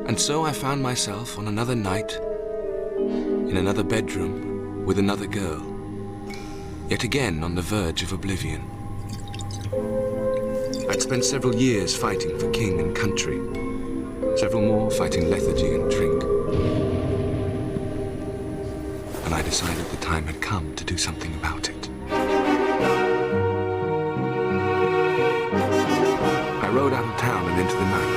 And so I found myself on another night, in another bedroom, with another girl, yet again on the verge of oblivion. I'd spent several years fighting for king and country, several more fighting lethargy and drink. And I decided the time had come to do something about it. I rode out of town and into the night.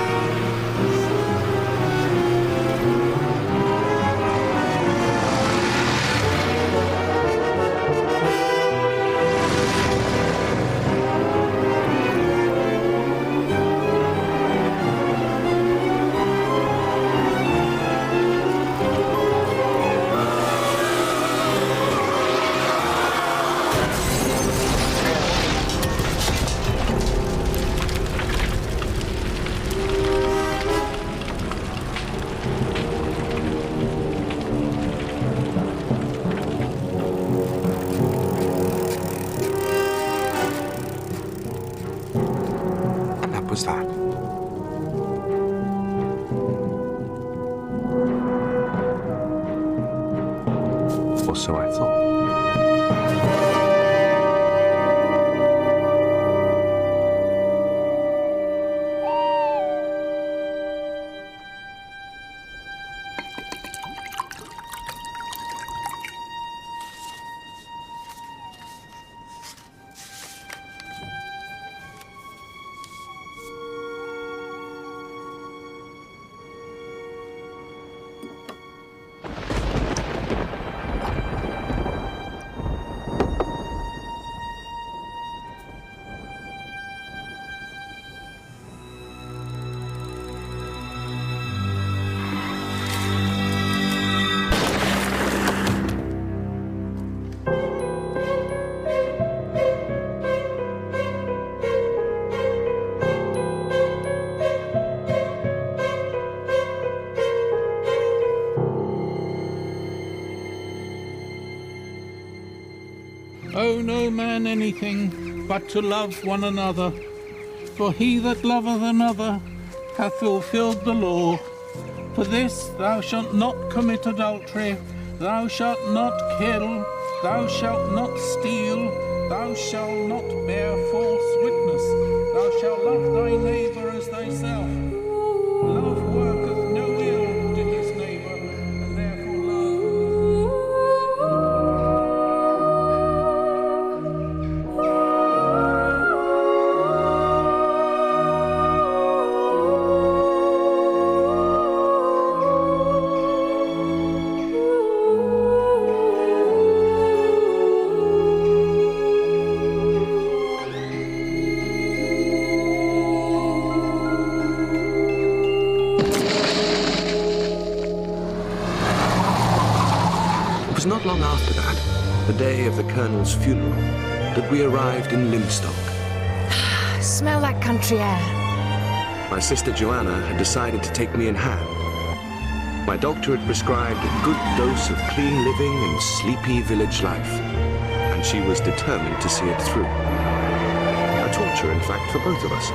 That. Or so I thought. Owe no man anything but to love one another. For he that loveth another hath fulfilled the law. For this, thou shalt not commit adultery, thou shalt not kill, thou shalt not steal, thou shalt not bear false witness, thou shalt love thy neighbour as thyself. Love worketh no ill to his neighbour, and therefore love. Not long after that, the day of the Colonel's funeral, that we arrived in Limstock. Smell that country air. My sister Joanna had decided to take me in hand. My doctor had prescribed a good dose of clean living and sleepy village life, and she was determined to see it through. A torture, in fact, for both of us,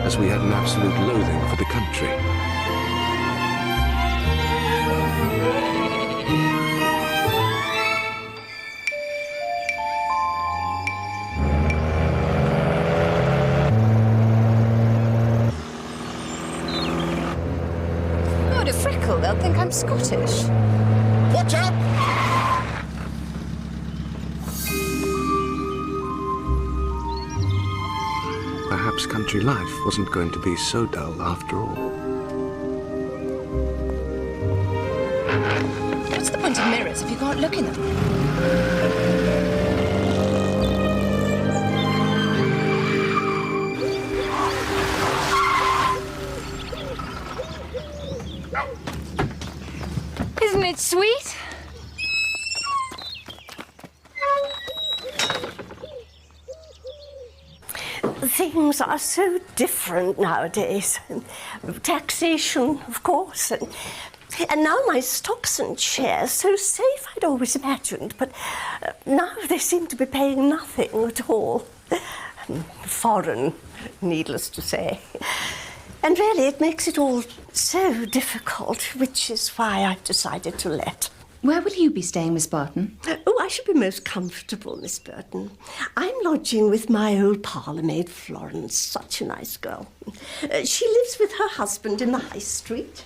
as we had an absolute loathing for the country. They'll think I'm Scottish. Watch out! Perhaps country life wasn't going to be so dull after all. What's the point of mirrors if you can't look in them? Isn't it sweet? Things are so different nowadays. Taxation, of course, and now my stocks and shares, so safe I'd always imagined, but now they seem to be paying nothing at all. foreign, needless to say. And really, it makes it all so difficult, which is why I've decided to let. Where will you be staying, Miss Barton? Oh, I should be most comfortable, Miss Burton. I'm lodging with my old parlour-maid, Florence, such a nice girl. She lives with her husband in the High Street.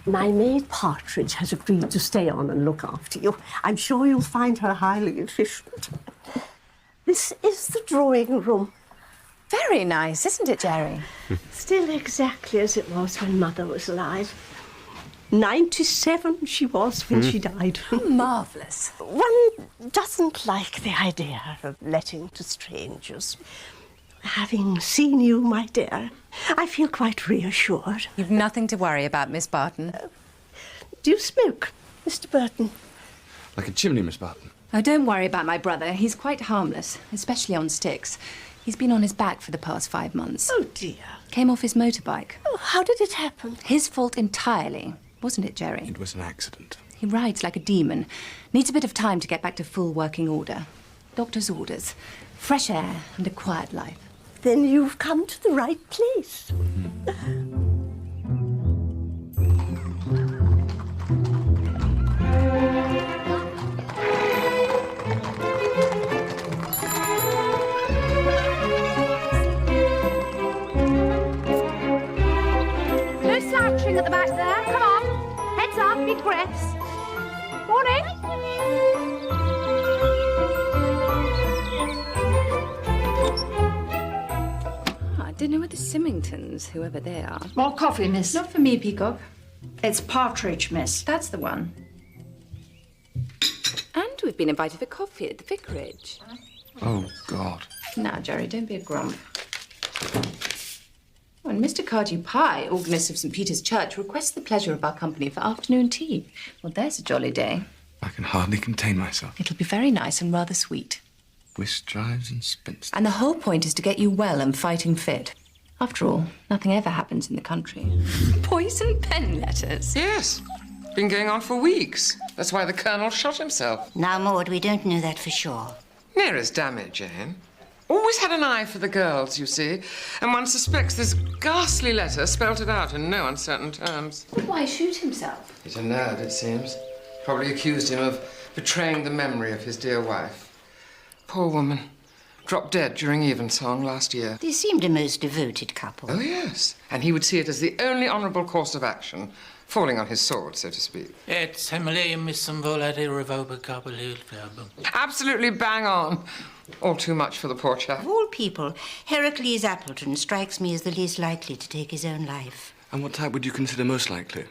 My maid Partridge has agreed to stay on and look after you. I'm sure you'll find her highly efficient. This is the drawing room. Very nice, isn't it, Jerry? Still exactly as it was when Mother was alive. 97 she was when she died. Marvellous. One doesn't like the idea of letting to strangers. Having seen you, my dear, I feel quite reassured. You've nothing to worry about, Miss Barton. Do you smoke, Mr. Burton? Like a chimney, Miss Barton. Oh, don't worry about my brother. He's quite harmless, especially on sticks. He's been on his back for the past 5 months. Oh, dear. Came off his motorbike. Oh, how did it happen? His fault entirely, wasn't it, Jerry? It was an accident. He rides like a demon. Needs a bit of time to get back to full working order. Doctor's orders. Fresh air and a quiet life. Then you've come to the right place. No slouching at the back there. Come on. Heads up, midriffs. Morning. Dinner with the Symingtons, whoever they are. More coffee, miss. Not for me, Peacock. It's Partridge, miss. That's the one. And we've been invited for coffee at the vicarage. Oh, God. Now, Jerry, don't be a grump. When Mr. Cardew Pye, organist of St. Peter's Church, requests the pleasure of our company for afternoon tea. Well, there's a jolly day. I can hardly contain myself. It'll be very nice and rather sweet. Whist drives and spinsters. And the whole point is to get you well and fighting fit. After all, nothing ever happens in the country. Poison pen letters. Yes. Been going on for weeks. That's why the Colonel shot himself. Now, Maud, we don't know that for sure. Near as damn it, Jane. Always had an eye for the girls, you see. And one suspects this ghastly letter spelt it out in no uncertain terms. Why shoot himself? He's a nerd, it seems. Probably accused him of betraying the memory of his dear wife. Poor woman. Dropped dead during evensong last year. They seemed a most devoted couple. Oh, yes. And he would see it as the only honourable course of action, falling on his sword, so to speak. It's Emily and Miss Marple. Absolutely bang on. All too much for the poor chap. Of all people, Heracles Appleton strikes me as the least likely to take his own life. And what type would you consider most likely?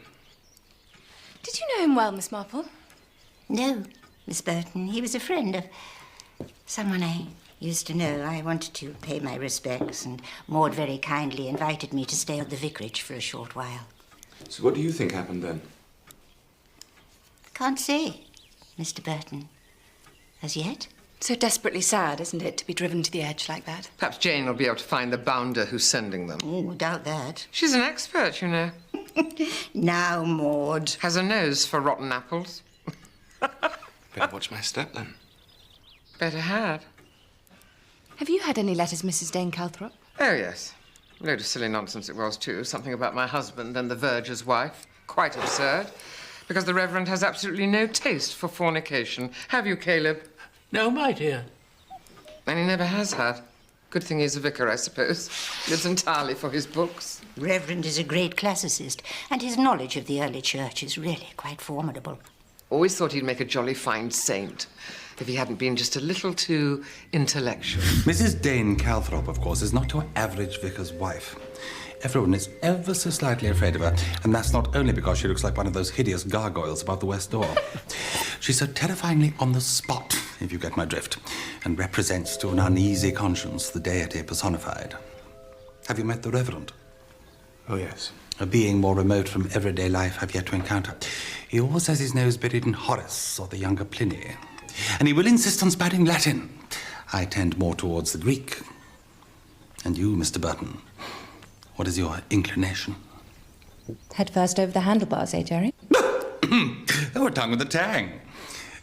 Did you know him well, Miss Marple? No, Miss Burton. He was a friend of someone I used to know. I wanted to pay my respects, and Maud very kindly invited me to stay at the vicarage for a short while. So what do you think happened then? Can't say, Mr. Burton. As yet. So desperately sad, isn't it, to be driven to the edge like that? Perhaps Jane will be able to find the bounder who's sending them. Oh, doubt that. She's an expert, you know. Now, Maud. Has a nose for rotten apples. Better watch my step then. Better had. Have you had any letters, Mrs. Dane Calthrop? Oh, yes. A load of silly nonsense it was, too. Something about my husband and the verger's wife. Quite absurd. Because the Reverend has absolutely no taste for fornication. Have you, Caleb? No, my dear. And he never has had. Good thing he's a vicar, I suppose. Lives entirely for his books. Reverend is a great classicist, and his knowledge of the early church is really quite formidable. Always thought he'd make a jolly fine saint if he hadn't been just a little too intellectual. Mrs. Dane Calthrop, of course, is not your average vicar's wife. Everyone is ever so slightly afraid of her, and that's not only because she looks like one of those hideous gargoyles above the west door. She's so terrifyingly on the spot, if you get my drift, and represents to an uneasy conscience the deity personified. Have you met the Reverend? Oh, yes. A being more remote from everyday life I've yet to encounter. He always has his nose buried in Horace or the younger Pliny. And he will insist on spouting Latin. I tend more towards the Greek. And you, Mr. Burton, what is your inclination? Head first over the handlebars, eh, Jerry? Oh, a tongue with a tang.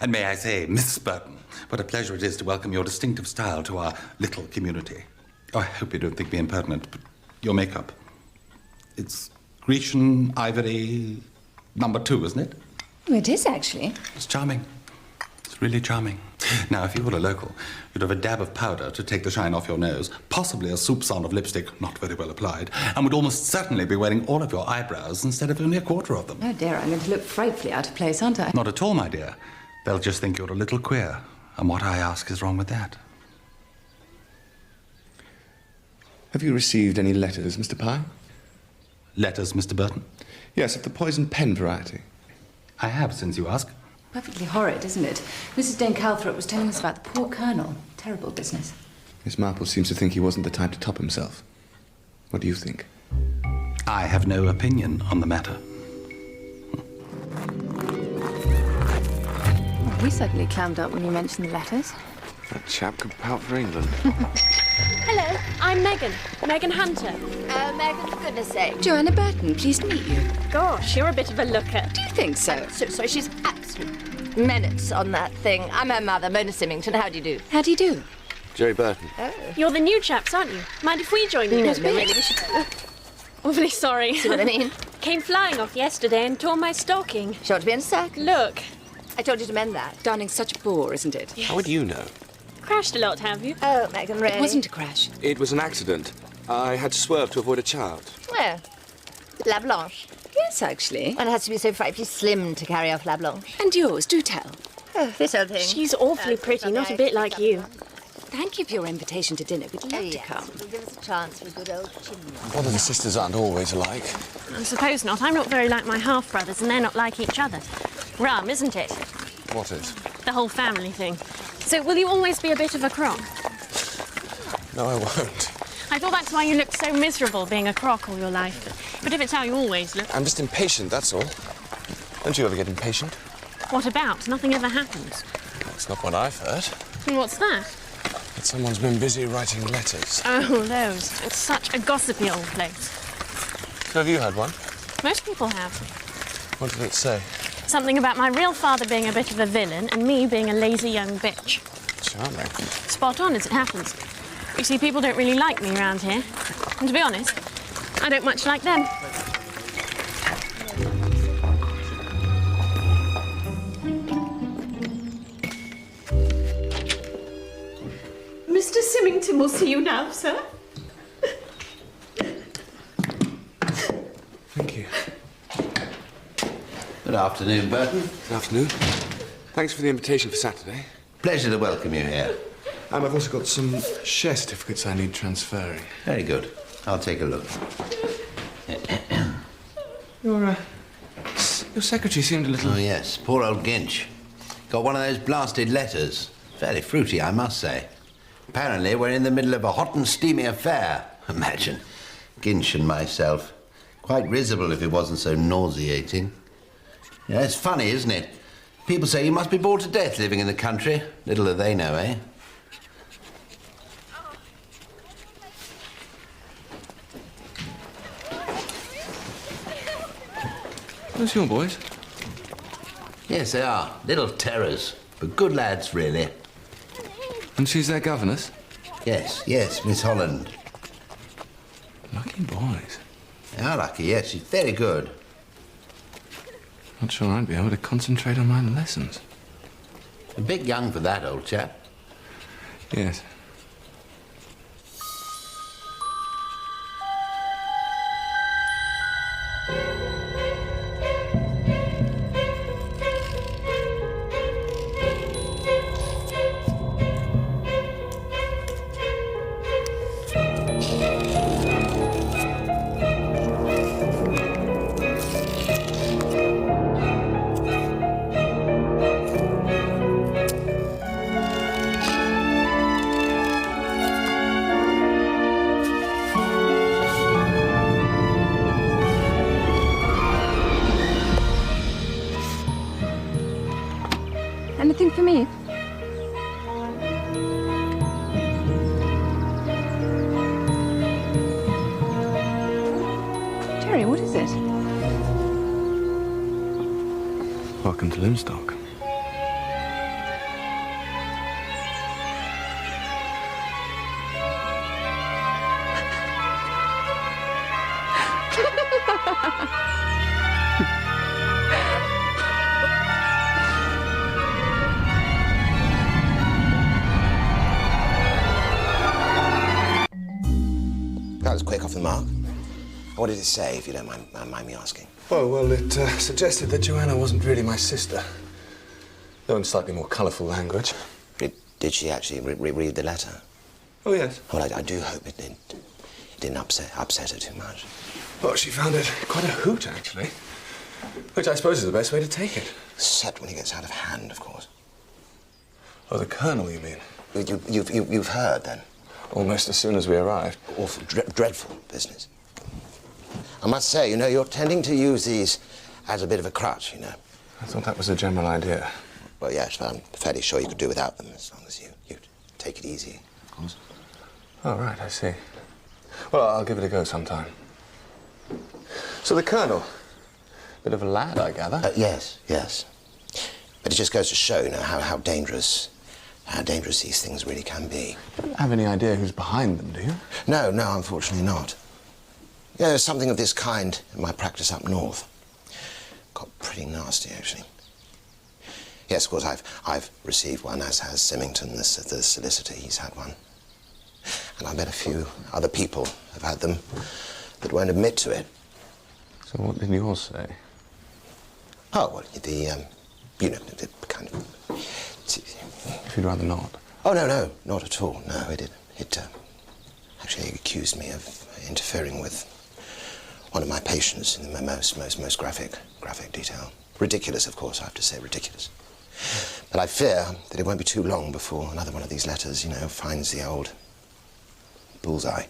And may I say, Miss Burton, what a pleasure it is to welcome your distinctive style to our little community. Oh, I hope you don't think me impertinent, but your makeup. It's Grecian ivory #2, isn't it? It is, actually. It's charming. It's really charming. Now, if you were a local, you'd have a dab of powder to take the shine off your nose, possibly a soupçon of lipstick, not very well applied, and would almost certainly be wearing all of your eyebrows instead of only a quarter of them. Oh, dear, I'm going to look frightfully out of place, aren't I? Not at all, my dear. They'll just think you're a little queer, and what I ask is wrong with that. Have you received any letters, Mr. Pye? Letters, Mr. Burton? Yes, of the poison pen variety. I have, since you ask. Perfectly horrid, isn't it? Mrs. Dane Calthrop was telling us about the poor Colonel. Terrible business. Miss Marple seems to think he wasn't the type to top himself. What do you think? I have no opinion on the matter. Well, we certainly clammed up when you mentioned the letters. That chap could pout for England. Hello, I'm Megan. Megan Hunter. Oh, Megan, for goodness sake. Joanna Burton, pleased to meet you. Gosh, you're a bit of a looker. Do you think so? So sorry, she's absolute menace on that thing. I'm her mother, Mona Symington. How do you do? How do you do? Jerry Burton. Oh. You're the new chaps, aren't you? Mind if we join you? No, really, we should... Awfully sorry. See what I mean? Came flying off yesterday and tore my stocking. She ought to be in a sack. Look. I told you to mend that. Darling's such a bore, isn't it? How would you know? Crashed a lot, have you? Oh, Megan, really? It wasn't a crash. It was an accident. I had to swerve to avoid a child. Where? La Blanche. Yes, actually. One has to be so frightfully slim to carry off La Blanche. And yours, do tell. Oh, this old thing. She's awfully pretty, not a bit like you. Thank you for your invitation to dinner. We'd love to come. It'll give us a chance for a good old chin. Brothers and sisters aren't always alike. I suppose not. I'm not very like my half-brothers, and they're not like each other. Rum, isn't it? What is? The whole family thing. So will you always be a bit of a crock? No, I won't. I thought that's why you looked so miserable being a crock all your life. But if it's how you always look... I'm just impatient, that's all. Don't you ever get impatient? What about? Nothing ever happens. That's not what I've heard. And what's that? That someone's been busy writing letters. Oh, those. It's such a gossipy old place. So have you had one? Most people have. What did it say? Something about my real father being a bit of a villain and me being a lazy young bitch. Charming. Spot on, as it happens. You see, people don't really like me around here. And to be honest, I don't much like them. Mr. Symington will see you now, sir. Thank you. Good afternoon, Burton. Good afternoon. Thanks for the invitation for Saturday. Pleasure to welcome you here. I've also got some share certificates I need transferring. Very good. I'll take a look. Your secretary seemed a little... Oh, yes. Poor old Ginch. Got one of those blasted letters. Fairly fruity, I must say. Apparently, we're in the middle of a hot and steamy affair. Imagine. Ginch and myself. Quite risible if it wasn't so nauseating. Yeah, it's funny, isn't it? People say you must be bored to death living in the country. Little do they know, eh? Those your boys? Yes, they are. Little terrors. But good lads, really. And she's their governess? Yes, yes, Miss Holland. Lucky boys. They are lucky, yes. She's very good. Not sure I'd be able to concentrate on my lessons. A bit young for that, old chap. Yes. Anything for me? Jerry, what is it? Welcome to Limstock. was quick off the mark. What did it say, if you don't mind me asking? Oh, well, it suggested that Joanna wasn't really my sister. Though in slightly more colourful language. Did she actually read the letter? Oh, yes. Well, I do hope it didn't upset her too much. Well, she found it quite a hoot, actually. Which I suppose is the best way to take it. Except when he gets out of hand, of course. Oh, the Colonel, you mean? You've heard, then? Almost as soon as we arrived. Awful, dreadful business. I must say, you know, you're tending to use these as a bit of a crutch, you know. I thought that was the general idea. Well, yes, but I'm fairly sure you could do without them as long as you take it easy, of course. Oh, right, I see. Well, I'll give it a go sometime. So the Colonel, bit of a lad, I gather? Yes. But it just goes to show, you know, how dangerous these things really can be. You don't have any idea who's behind them, do you? No, unfortunately not. Yeah, there's something of this kind in my practice up north. Got pretty nasty, actually. Yes, of course, I've received one, as has Symington, the solicitor. He's had one. And I bet a few other people have had them that won't admit to it. So what did yours say? Oh, well, the kind of... If you'd rather not. Oh, no, not at all. No, it didn't. It actually accused me of interfering with one of my patients in the most graphic detail. Ridiculous, of course, I have to say, ridiculous. But I fear that it won't be too long before another one of these letters, you know, finds the old bullseye.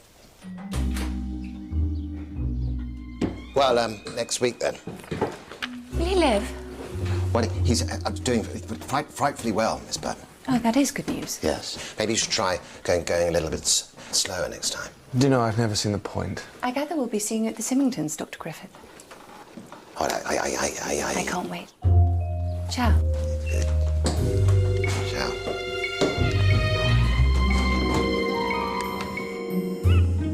Well, next week, then. Will he live? Well, he's doing frightfully well, Miss Burton. Oh, that is good news. Yes. Maybe you should try going a little bit slower next time. Do you know, I've never seen the point. I gather we'll be seeing you at the Symingtons, Dr. Griffith. Oh, I can't wait. Ciao. Ciao.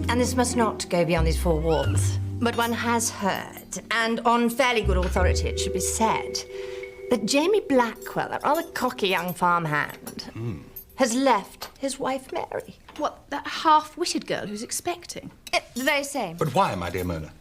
And this must not go beyond these four walls. But one has heard, and on fairly good authority it should be said, that Jamie Blackwell, that rather cocky young farmhand, has left his wife Mary. What, that half-witted girl who's expecting? The very same. But why, my dear Mona?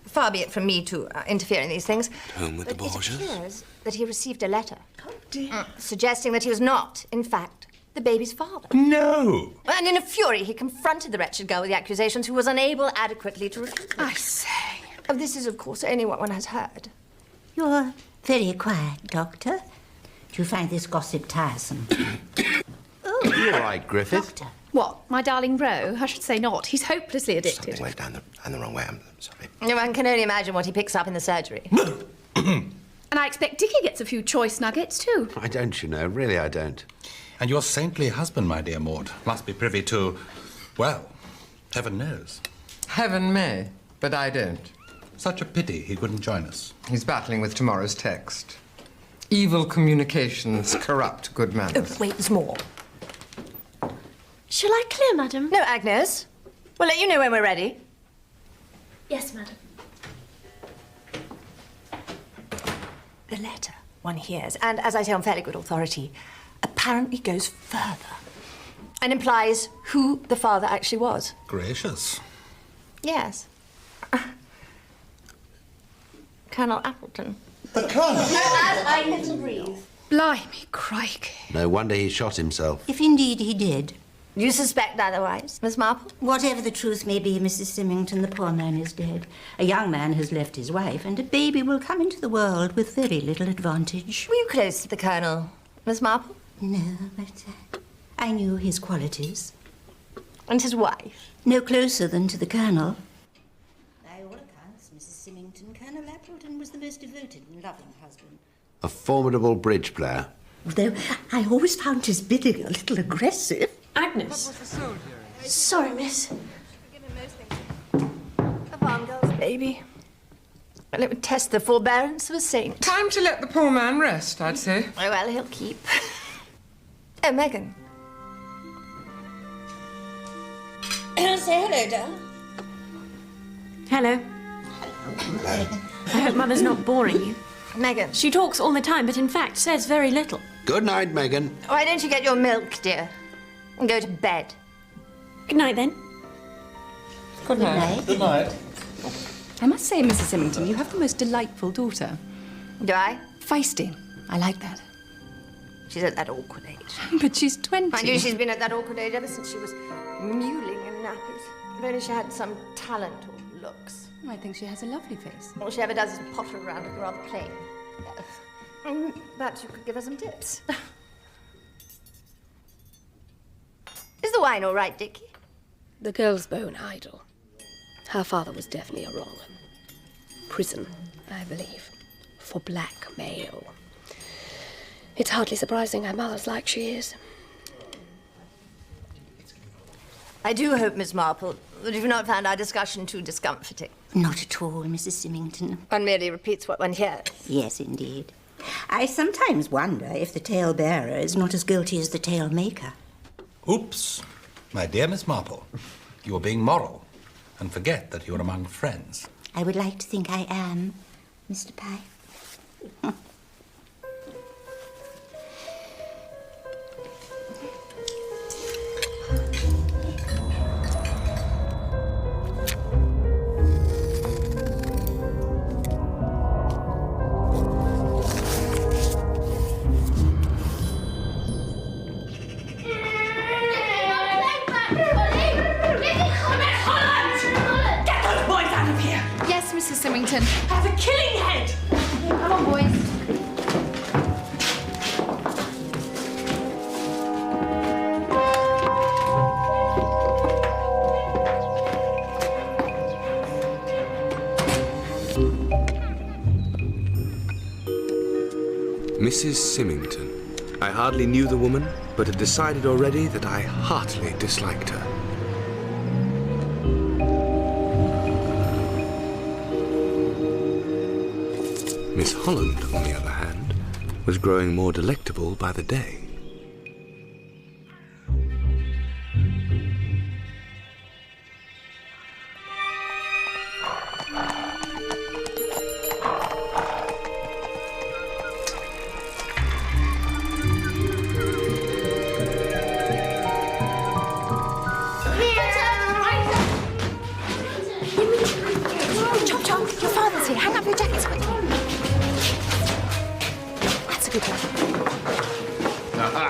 Far be it from me to interfere in these things. Home with the Borgias. It appears that he received a letter. Oh, dear. Suggesting that he was not, in fact, the baby's father. No! And in a fury, he confronted the wretched girl with the accusations, who was unable adequately to refute them. I say. Oh, this is, of course, only what one has heard. You're very quiet, Doctor. Do you find this gossip tiresome? Oh, you're right, Griffith. Doctor. What, my darling Roe? I should say not. He's hopelessly addicted. Something went down the wrong way. I'm sorry. One can only imagine what he picks up in the surgery. And I expect Dickie gets a few choice nuggets, too. I don't, you know. Really, I don't. And your saintly husband, my dear Maud, must be privy to, well, heaven knows. Heaven may, but I don't. Such a pity he couldn't join us. He's battling with tomorrow's text. Evil communications corrupt good manners. Oh, wait, there's more. Shall I clear, madam? No, Agnes. We'll let you know when we're ready. Yes, madam. The letter, one hears, and as I say on fairly good authority, apparently goes further and implies who the father actually was. Gracious. Yes. Colonel Appleton. The Colonel? I couldn't breathe. Blimey, crikey. No wonder he shot himself. If indeed he did. You suspect otherwise, Miss Marple? Whatever the truth may be, Mrs. Symington, the poor man is dead. A young man has left his wife, and a baby will come into the world with very little advantage. Were you close to the Colonel, Miss Marple? No, but I knew his qualities. And his wife? No closer than to the Colonel. By all accounts, Mrs. Symington, Colonel Appleton was the most devoted and loving husband. A formidable bridge player. Though I always found his bidding a little aggressive. Agnes. Sorry, miss. A farm girl's baby. And it would test the forbearance of a saint. Time to let the poor man rest, I'd say. Oh, well, he'll keep. Oh, Megan. Say hello, darling. Hello. I hope Mother's not boring you. Megan. She talks all the time, but in fact says very little. Good night, Megan. Why don't you get your milk, dear, and go to bed? Good night, then. Good night. Good night. I must say, Mrs. Symington, you have the most delightful daughter. Do I? Feisty. I like that. She's at that awkward age. But she's 20. Mind you, she's been at that awkward age ever since she was mewling in nappies. If only she had some talent or looks. I think she has a lovely face. All she ever does is potter around looking rather plain. Yes. Perhaps you could give her some tips. Is the wine all right, Dickie? The girl's bone idol. Her father was definitely a wrong. Prison, I believe, for blackmail. It's hardly surprising her mother's like she is. I do hope, Miss Marple, that you've not found our discussion too discomforting. Not at all, Mrs. Symington. One merely repeats what one hears. Yes, indeed. I sometimes wonder if the tale-bearer is not as guilty as the tale-maker. Oops. My dear Miss Marple, you are being moral, and forget that you are among friends. I would like to think I am, Mr. Pye. Mrs. Symington. I have a killing head! Come on, boys. Mrs. Symington. I hardly knew the woman, but had decided already that I heartily disliked her. Miss Holland, on the other hand, was growing more delectable by the day. Chop, chop, your father's here. Hang up your jackets quickly. That's a good one. Aha!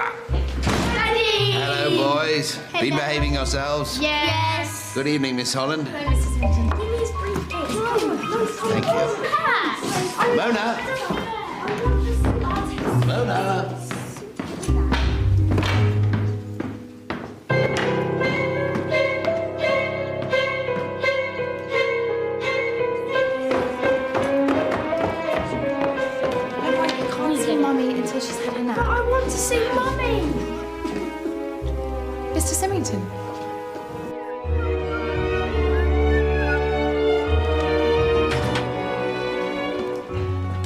Daddy! Hello, boys. Been behaving yourselves? Yes. Good evening, Miss Holland. Hello, Mrs. Symington. Give me his briefcase. Thank you. Mona! Mona! She's had her nap. But I want to see Mummy! Mr. Symington.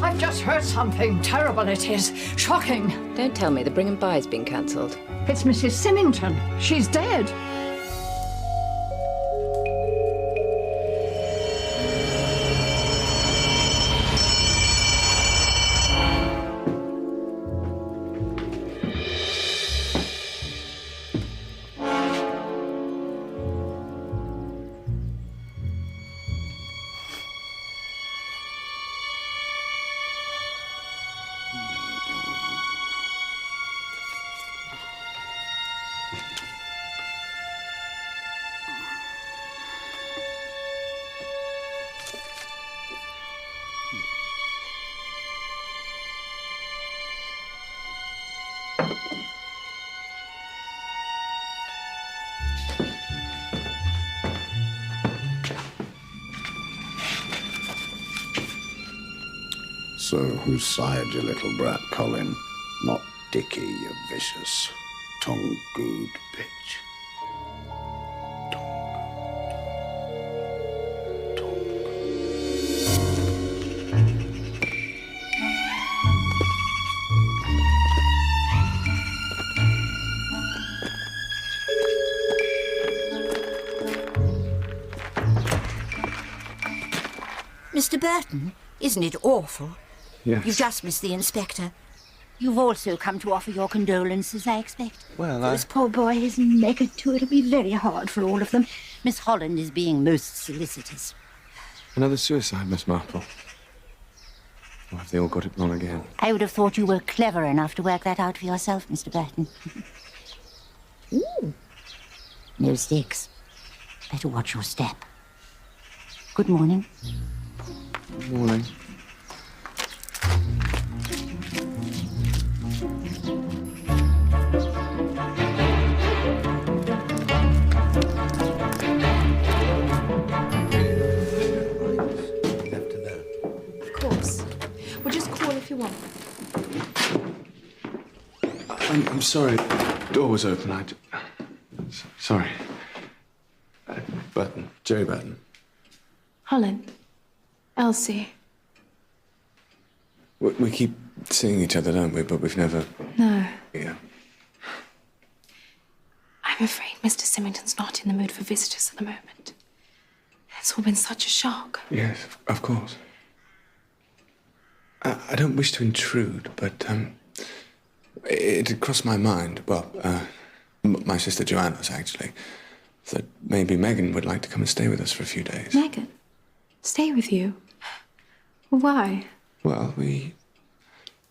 I've just heard something terrible. It is shocking. Don't tell me the Bring and Buy's been cancelled. It's Mrs. Symington. She's dead. So, whose side, you little brat, Colin? Not Dickie, you vicious, tongue-gooed bitch. Mr. Burton, isn't it awful? Yes. You've just missed the inspector. You've also come to offer your condolences, I expect. Well, This poor boy is naked too. It'll be very hard for all of them. Miss Holland is being most solicitous. Another suicide, Miss Marple. Or have they all got it wrong again? I would have thought you were clever enough to work that out for yourself, Mr. Burton. Ooh. No sticks. Better watch your step. Good morning. Good morning. You want. I'm sorry. The door was open. Sorry. Burton. Jane Marple. Holland. Elsie. We keep seeing each other, don't we? But we've never... No. Yeah. I'm afraid Mr. Symington's not in the mood for visitors at the moment. It's all been such a shock. Yes, of course. I don't wish to intrude, but it had crossed my mind, well, my sister Joanna's actually, that maybe Megan would like to come and stay with us for a few days. Megan? Stay with you? Why? Well, we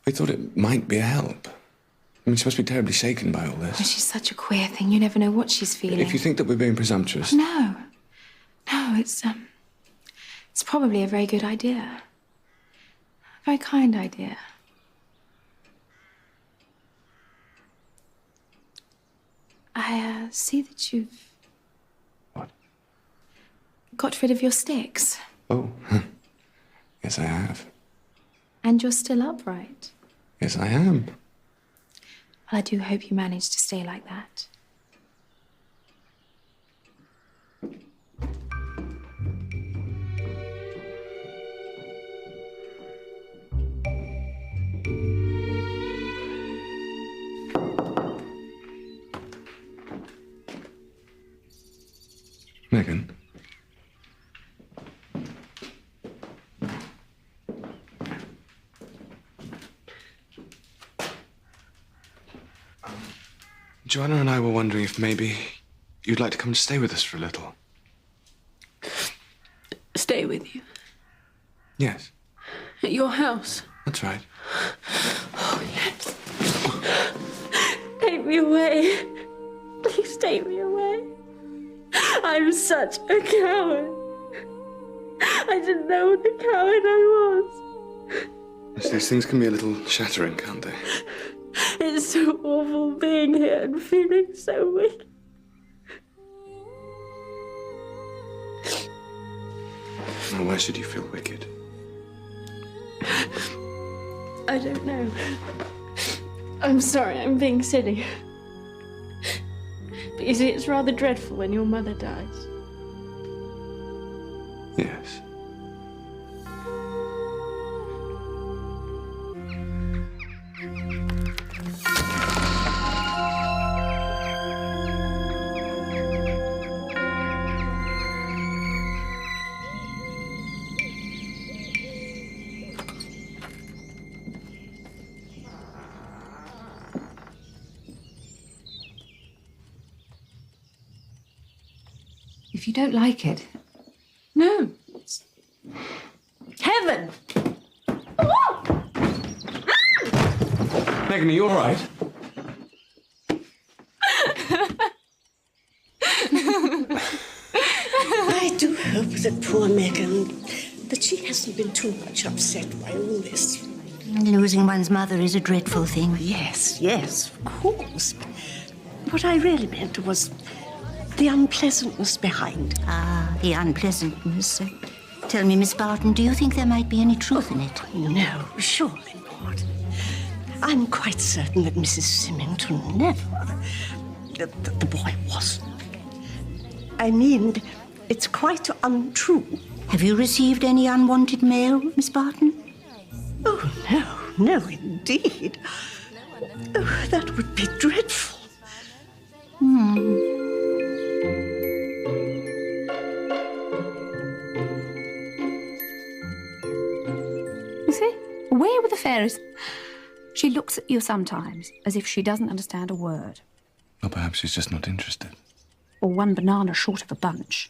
thought it might be a help. I mean, she must be terribly shaken by all this. Oh, she's such a queer thing. You never know what she's feeling. If you think that we're being presumptuous... No. No, it's probably a very good idea. A very kind idea. I see that you've... What? Got rid of your sticks. Oh, yes, I have. And you're still upright. Yes, I am. Well, I do hope you manage to stay like that. Megan? Joanna and I were wondering if maybe you'd like to come and stay with us for a little. Stay with you? Yes. At your house? That's right. Oh, yes. Take me away. Please take me away. I'm such a coward. I didn't know what a coward I was. Yes, these things can be a little shattering, can't they? It's so awful being here and feeling so weak. Well, why should you feel wicked? I don't know. I'm sorry, I'm being silly. But you see, it's rather dreadful when your mother dies. Yes. If you don't like it... No. Heaven! Megan, are you all right? I do hope that poor Megan, that she hasn't been too much upset by all this. Losing one's mother is a dreadful thing. Yes, yes, of course. What I really meant was the unpleasantness behind. Ah, the unpleasantness. Tell me, Miss Barton, do you think there might be any truth in it? No, surely not. I'm quite certain that Mrs. Symington never... that the boy wasn't. I mean, it's quite untrue. Have you received any unwanted mail, Miss Barton? Oh, no, indeed. Oh, that would be dreadful. You see, away with the fairies. She looks at you sometimes as if she doesn't understand a word. Well, perhaps she's just not interested. or one banana short of a bunch.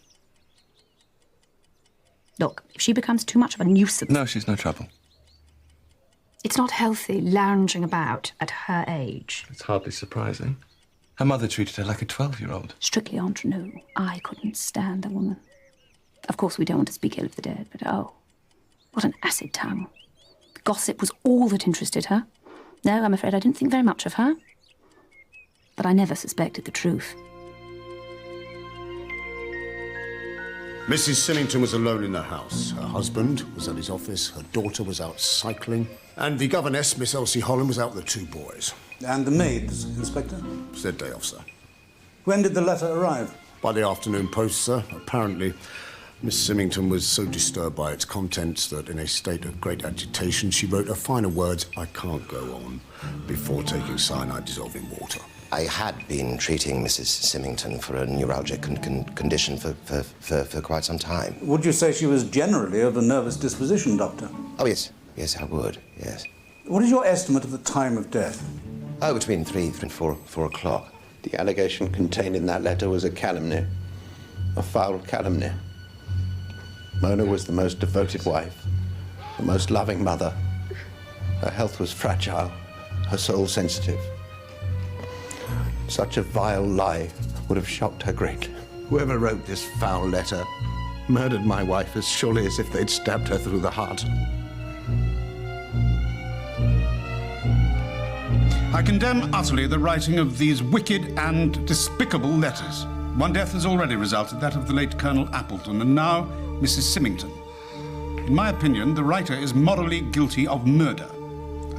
Look, if she becomes too much of a nuisance... No, she's no trouble. It's not healthy lounging about at her age. It's hardly surprising. Her mother treated her like a 12-year-old. Strictly entre nous, I couldn't stand the woman. Of course, we don't want to speak ill of the dead, but oh, what an acid tongue. Gossip was all that interested her. No, I'm afraid I didn't think very much of her. But I never suspected the truth. Mrs. Symington was alone in the house. Her husband was at his office, her daughter was out cycling, and the governess, Miss Elsie Holland, was out with the two boys. And the maids, Inspector? It's their day off, sir. When did the letter arrive? By the afternoon post, sir. Apparently, Miss Symington was so disturbed by its contents that in a state of great agitation, she wrote her final words, "I can't go on," before taking cyanide dissolving water. I had been treating Mrs. Symington for a neuralgic condition for quite some time. Would you say she was generally of a nervous disposition, Doctor? Oh, yes. Yes, I would, yes. What is your estimate of the time of death? Oh, between 3 and 4 o'clock. The allegation contained in that letter was a calumny, a foul calumny. Mona was the most devoted wife, the most loving mother. Her health was fragile, her soul sensitive. Such a vile lie would have shocked her greatly. Whoever wrote this foul letter murdered my wife as surely as if they'd stabbed her through the heart. I condemn utterly the writing of these wicked and despicable letters. One death has already resulted, that of the late Colonel Appleton, and now Mrs. Symington. In my opinion, the writer is morally guilty of murder.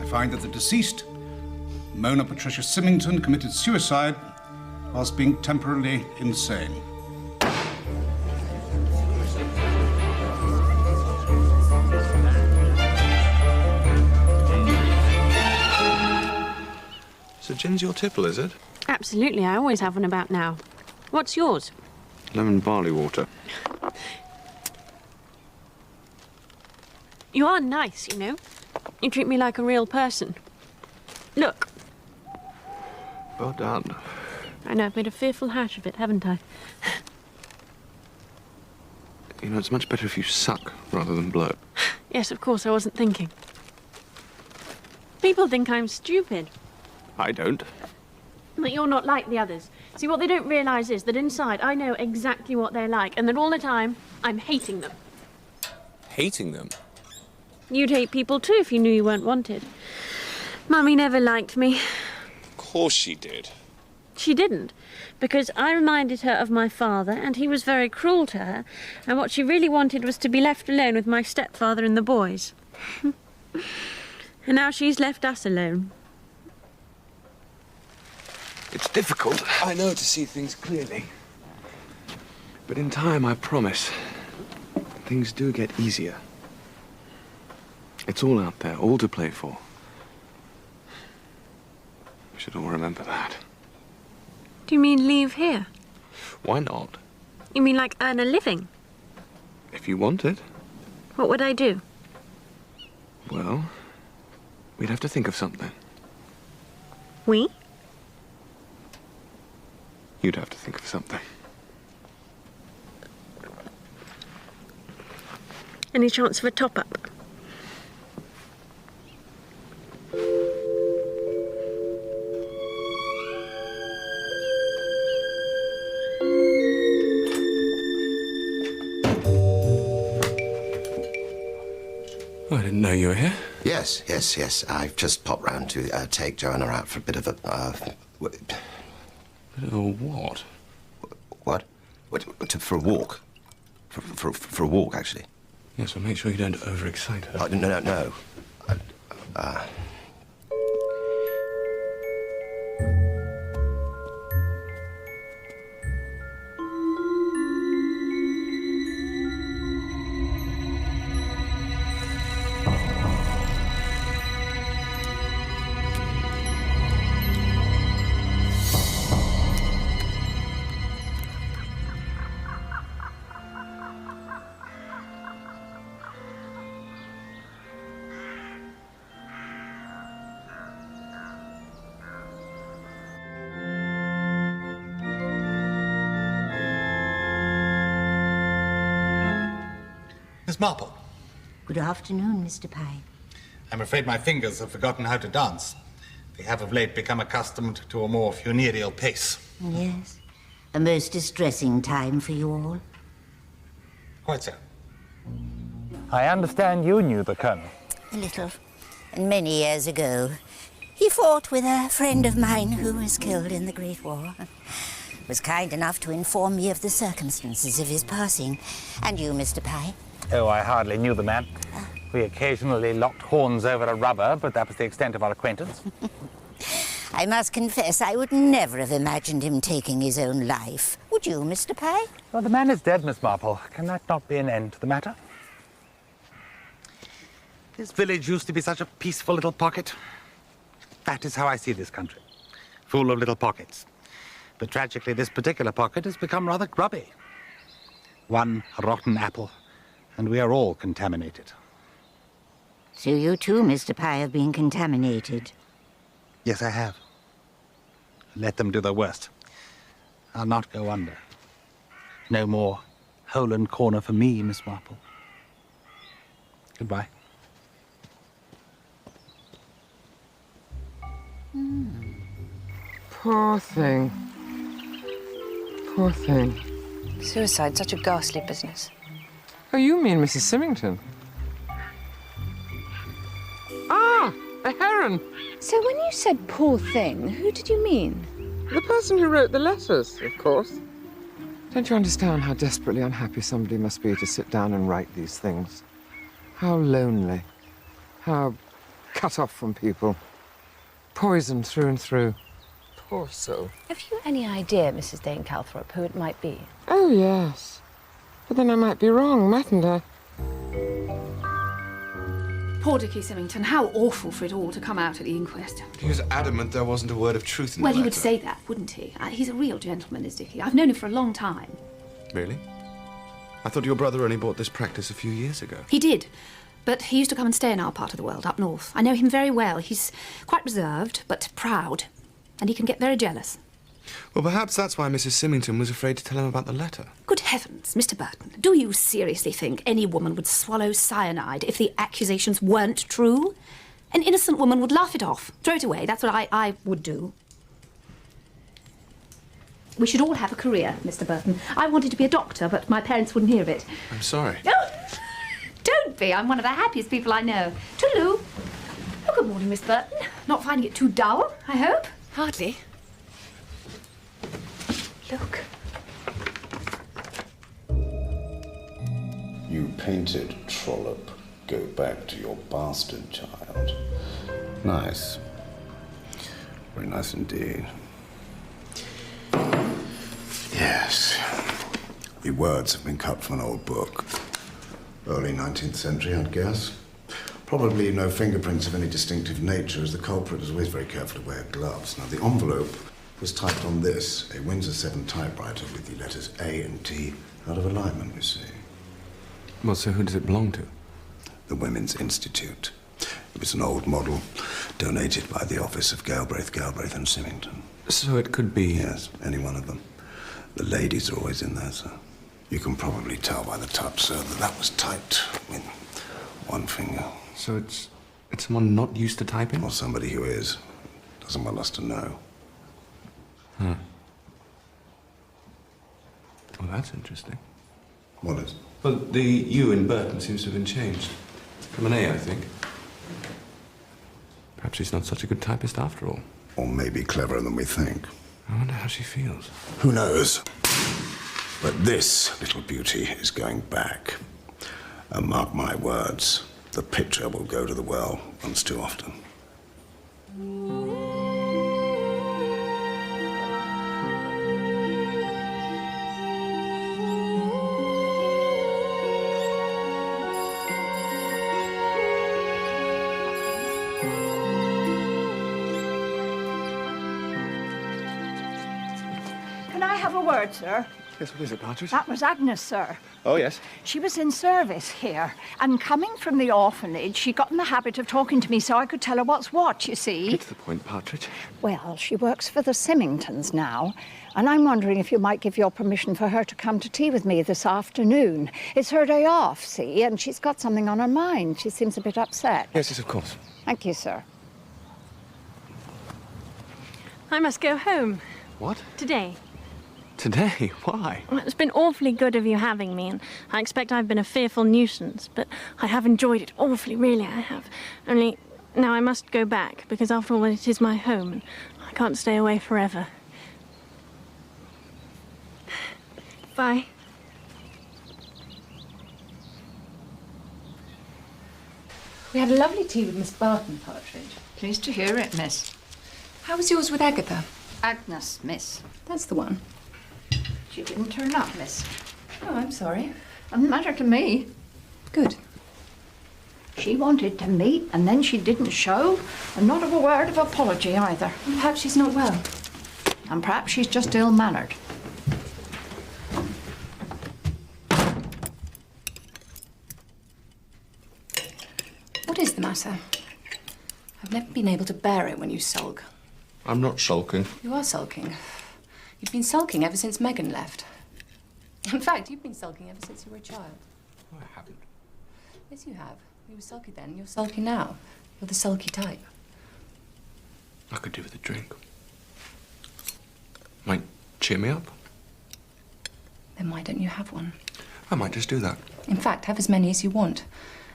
I find that the deceased, Mona Patricia Symington, committed suicide whilst being temporarily insane. So gin's your tipple, is it? Absolutely, I always have one about now. What's yours? Lemon barley water. You are nice, you know. You treat me like a real person. Look. Well done. I know, I've made a fearful hash of it, haven't I? You know, it's much better if you suck rather than blow. Yes, of course, I wasn't thinking. People think I'm stupid. I don't. But you're not like the others. See, what they don't realise is that inside I know exactly what they're like, and that all the time I'm hating them. Hating them? You'd hate people too if you knew you weren't wanted. Mummy never liked me. Of course she did. She didn't, because I reminded her of my father, and he was very cruel to her, and what she really wanted was to be left alone with my stepfather and the boys. And now she's left us alone. It's difficult, I know, to see things clearly. But in time, I promise, things do get easier. It's all out there, all to play for. We should all remember that. Do you mean leave here? Why not? You mean like earn a living? If you want it. What would I do? Well, we'd have to think of something. We? You'd have to think of something. Any chance of a top-up? Oh, I didn't know you were here. Yes. I've just popped round to take Joanna out for a bit of a... Bit of a what? What? For a walk. For a walk, actually. Yes, well, make sure you don't overexcite her. Oh, no. Miss Marple. Good afternoon, Mr. Pye. I'm afraid my fingers have forgotten how to dance. They have of late become accustomed to a more funereal pace. Yes. A most distressing time for you all. Quite so. I understand you knew the Colonel. A little. And many years ago. He fought with a friend of mine who was killed in the Great War. Was kind enough to inform me of the circumstances of his passing. And you, Mr. Pye? Oh, I hardly knew the man. We occasionally locked horns over a rubber, but that was the extent of our acquaintance. I must confess, I would never have imagined him taking his own life. Would you, Mr. Pye? Well, the man is dead, Miss Marple. Can that not be an end to the matter? This village used to be such a peaceful little pocket. That is how I see this country. Full of little pockets. But tragically, this particular pocket has become rather grubby. One rotten apple, and we are all contaminated. So you too, Mr. Pye, have been contaminated. Yes, I have. Let them do their worst. I'll not go under. No more hole and corner for me, Miss Marple. Goodbye. Poor thing. Poor thing. Suicide, such a ghastly business. Oh, you mean Mrs. Symington? Ah, a heron. So when you said poor thing, who did you mean? The person who wrote the letters, of course. Don't you understand how desperately unhappy somebody must be to sit down and write these things? How lonely. How cut off from people. Poisoned through and through. Poor soul. Have you any idea, Mrs. Dane Calthrop, who it might be? Oh, yes. But then I might be wrong, mightn't I? Poor Dickie Symington, how awful for it all to come out at the inquest. He was adamant there wasn't a word of truth in Well, the he letter. would say that, wouldn't he? He's a real gentleman, is Dickie. I've known him for a long time. Really? I thought your brother only bought this practice a few years ago. He did, but he used to come and stay in our part of the world, up north. I know him very well. He's quite reserved, but proud, and he can get very jealous. Well, perhaps that's why Mrs. Symington was afraid to tell him about the letter. Good heavens, Mr. Burton, do you seriously think any woman would swallow cyanide if the accusations weren't true? An innocent woman would laugh it off, throw it away. That's what I would do. We should all have a career, Mr. Burton. I wanted to be a doctor, but my parents wouldn't hear of it. I'm sorry. Oh, don't be. I'm one of the happiest people I know. Toodaloo. Oh, good morning, Miss Burton. Not finding it too dull, I hope? Hardly. Look. You painted trollop. Go back to your bastard child. Nice. Very nice indeed. Yes. The words have been cut from an old book. Early 19th century, I'd guess. Probably no fingerprints of any distinctive nature, as the culprit was always very careful to wear gloves. Now, the envelope was typed on this, a Windsor 7 typewriter with the letters A and T out of alignment, you see. Well, so who does it belong to? The Women's Institute. It was an old model donated by the office of Galbraith and Symington. So it could be... Yes, any one of them. The ladies are always in there, sir. You can probably tell by the touch, sir, that was typed with one finger. So it's someone not used to typing? Or somebody who is. Doesn't want us to know. Huh. Well, that's interesting. What is? Well, the U in Burton seems to have been changed. From an A, I think. Perhaps she's not such a good typist after all. Or maybe cleverer than we think. I wonder how she feels. Who knows? But this little beauty is going back. And mark my words, the picture will go to the well once too often. Can I have a word, sir? Yes, what is it, Partridge? That was Agnes, sir. Oh, yes. She was in service here, and coming from the orphanage, she got in the habit of talking to me so I could tell her what's what, you see. Get to the point, Partridge. Well, she works for the Symingtons now, and I'm wondering if you might give your permission for her to come to tea with me this afternoon. It's her day off, see, and she's got something on her mind. She seems a bit upset. Yes, of course. Thank you, sir. I must go home. What? Today. Today? Why? Well, it's been awfully good of you having me, and I expect I've been a fearful nuisance, but I have enjoyed it awfully, really I have. Only, now I must go back, because after all, it is my home, and I can't stay away forever. Bye. We had a lovely tea with Miss Barton, Partridge. Pleased to hear it, miss. How was yours with Agatha? Agnes, miss. That's the one. She didn't turn up, miss. Oh, I'm sorry. Doesn't matter to me. Good. She wanted to meet, and then she didn't show, and not of a word of apology either. Perhaps she's not well. And perhaps she's just ill-mannered. What is the matter? I've never been able to bear it when you sulk. I'm not sulking. You are sulking. You've been sulking ever since Megan left. In fact, you've been sulking ever since you were a child. No, I haven't. Yes, you have. You were sulky then, you're sulky now. You're the sulky type. I could do with a drink. Might cheer me up. Then why don't you have one? I might just do that. In fact, have as many as you want.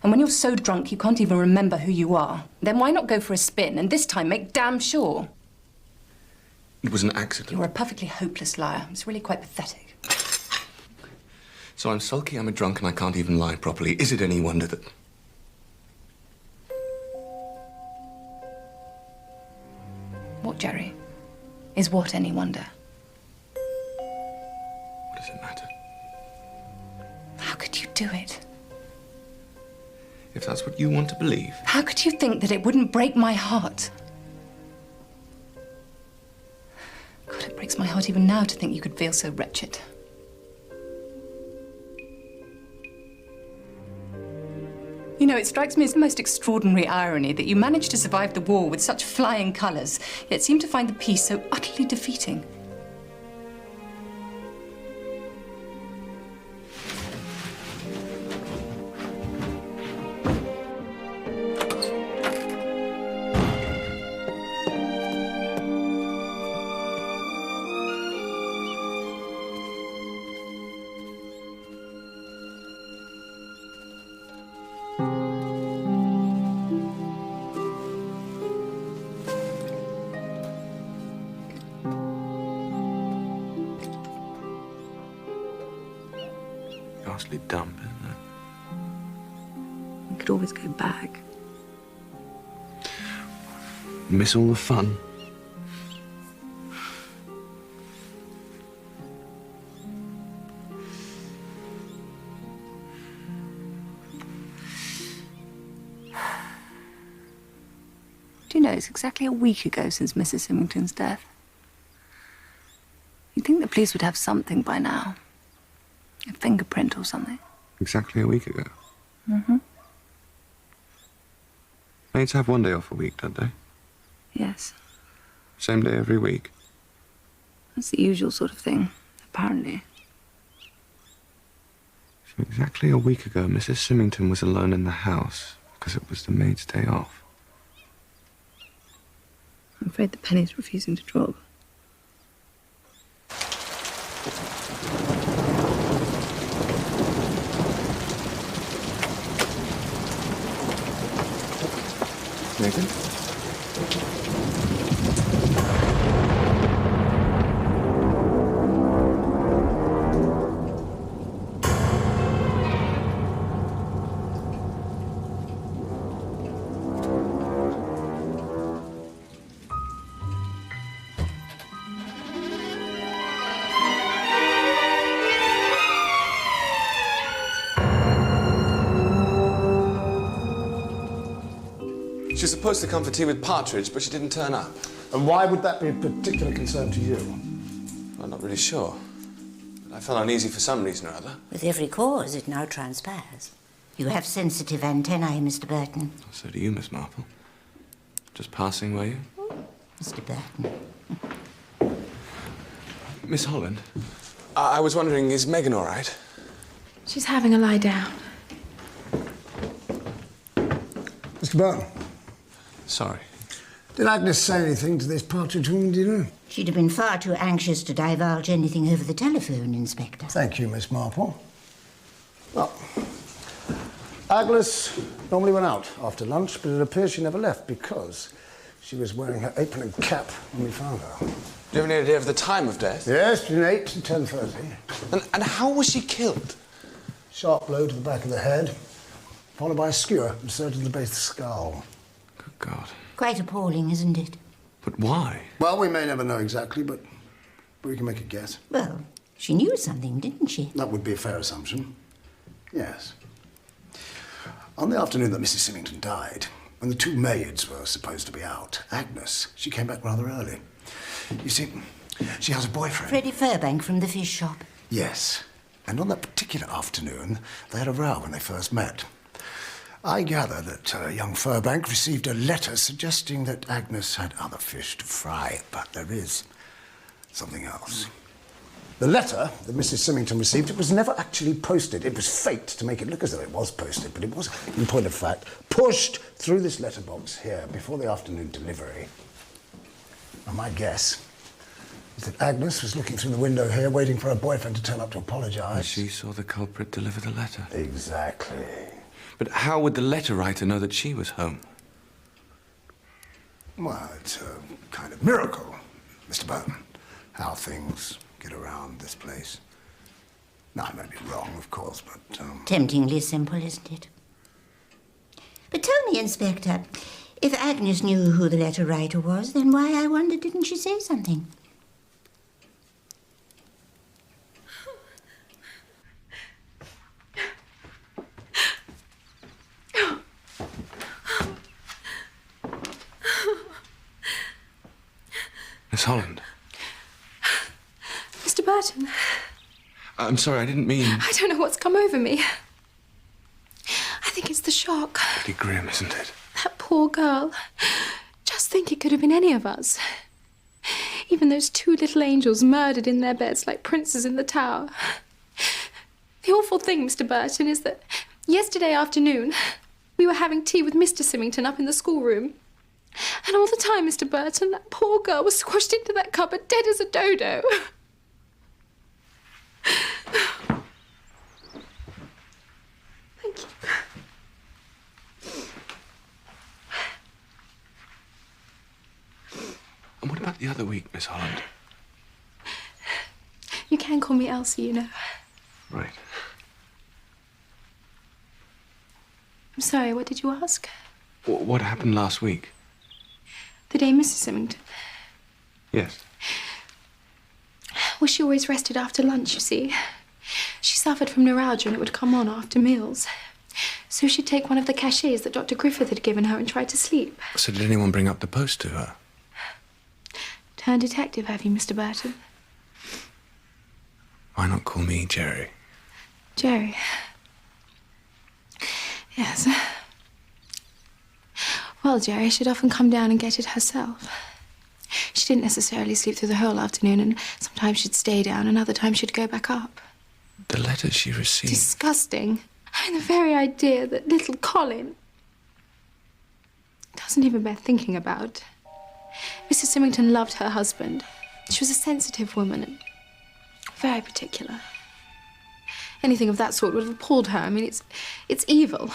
And when you're so drunk you can't even remember who you are, then why not go for a spin and this time make damn sure? It was an accident. You're a perfectly hopeless liar. It's really quite pathetic. So I'm sulky, I'm a drunk, and I can't even lie properly. Is it any wonder that... What, Jerry? Is what any wonder? What does it matter? How could you do it? If that's what you want to believe. How could you think that it wouldn't break my heart? God, it breaks my heart even now to think you could feel so wretched. You know, it strikes me as the most extraordinary irony that you managed to survive the war with such flying colours, yet seem to find the peace so utterly defeating. Ghastly dump, isn't it? We could always go back. Miss all the fun. Do you know, it's exactly a week ago since Mrs. Symington's death. You'd think the police would have something by now. A fingerprint or something. Exactly a week ago. Mm-hmm. Maids have one day off a week, don't they? Yes. Same day every week. That's the usual sort of thing, apparently. So exactly a week ago, Mrs. Symington was alone in the house because it was the maid's day off. I'm afraid the penny's refusing to drop. Megan? She was supposed to come for tea with Partridge, but she didn't turn up. And why would that be a particular concern to you? I'm not really sure. I felt uneasy for some reason or other. With every cause, it now transpires. You have sensitive antennae, Mr. Burton. So do you, Miss Marple. Just passing, were you? Mr. Burton. Miss Holland, I was wondering, is Megan all right? She's having a lie down. Mr. Burton. Sorry. Did Agnes say anything to this Partridge woman, do you know? She'd have been far too anxious to divulge anything over the telephone, Inspector. Thank you, Miss Marple. Well, Agnes normally went out after lunch, but it appears she never left because she was wearing her apron and cap when we found her. Do you have any idea of the time of death? Yes, between 8 and 10:30. And how was she killed? Sharp blow to the back of the head, followed by a skewer inserted in the base of the skull. Good God. Quite appalling, isn't it? But why? Well, we may never know exactly, but we can make a guess. Well, she knew something, didn't she? That would be a fair assumption. Yes. On the afternoon that Mrs. Symington died, when the two maids were supposed to be out, Agnes, she came back rather early. You see, she has a boyfriend. Freddie Furbank from the fish shop. Yes. And on that particular afternoon, they had a row when they first met. I gather that young Furbank received a letter suggesting that Agnes had other fish to fry, but there is something else. The letter that Mrs. Symington received, it was never actually posted. It was faked to make it look as though it was posted, but it was, in point of fact, pushed through this letterbox here before the afternoon delivery. And my guess is that Agnes was looking through the window here, waiting for her boyfriend to turn up to apologise. And she saw the culprit deliver the letter. Exactly. But how would the letter writer know that she was home? Well, it's a kind of miracle, Mr. Burton, how things get around this place. Now, I may be wrong, of course, but... Temptingly simple, isn't it? But tell me, Inspector, if Agnes knew who the letter writer was, then why, I wonder, didn't she say something? Miss Holland. Mr. Burton. I'm sorry, I didn't mean... I don't know what's come over me. I think it's the shock. Pretty grim, isn't it? That poor girl. Just think it could have been any of us. Even those two little angels murdered in their beds like princes in the tower. The awful thing, Mr. Burton, is that yesterday afternoon we were having tea with Mr. Symington up in the schoolroom. And all the time, Mr. Burton, that poor girl was squashed into that cupboard dead as a dodo. Thank you. And what about the other week, Miss Holland? You can call me Elsie, you know. Right. I'm sorry, what did you ask? What happened last week? The day Mrs. Symington. Yes. Well, she always rested after lunch, you see. She suffered from neuralgia and it would come on after meals. So she'd take one of the cachets that Dr. Griffith had given her and try to sleep. So did anyone bring up the post to her? Turned detective, have you, Mr. Burton? Why not call me Jerry? Jerry. Yes. Well, Jerry should often come down and get it herself. She didn't necessarily sleep through the whole afternoon, and sometimes she'd stay down, and other times she'd go back up. The letters she received... Disgusting. And the very idea that little Colin doesn't even bear thinking about. Mrs. Symington loved her husband. She was a sensitive woman and very particular. Anything of that sort would have appalled her. I mean, it's evil.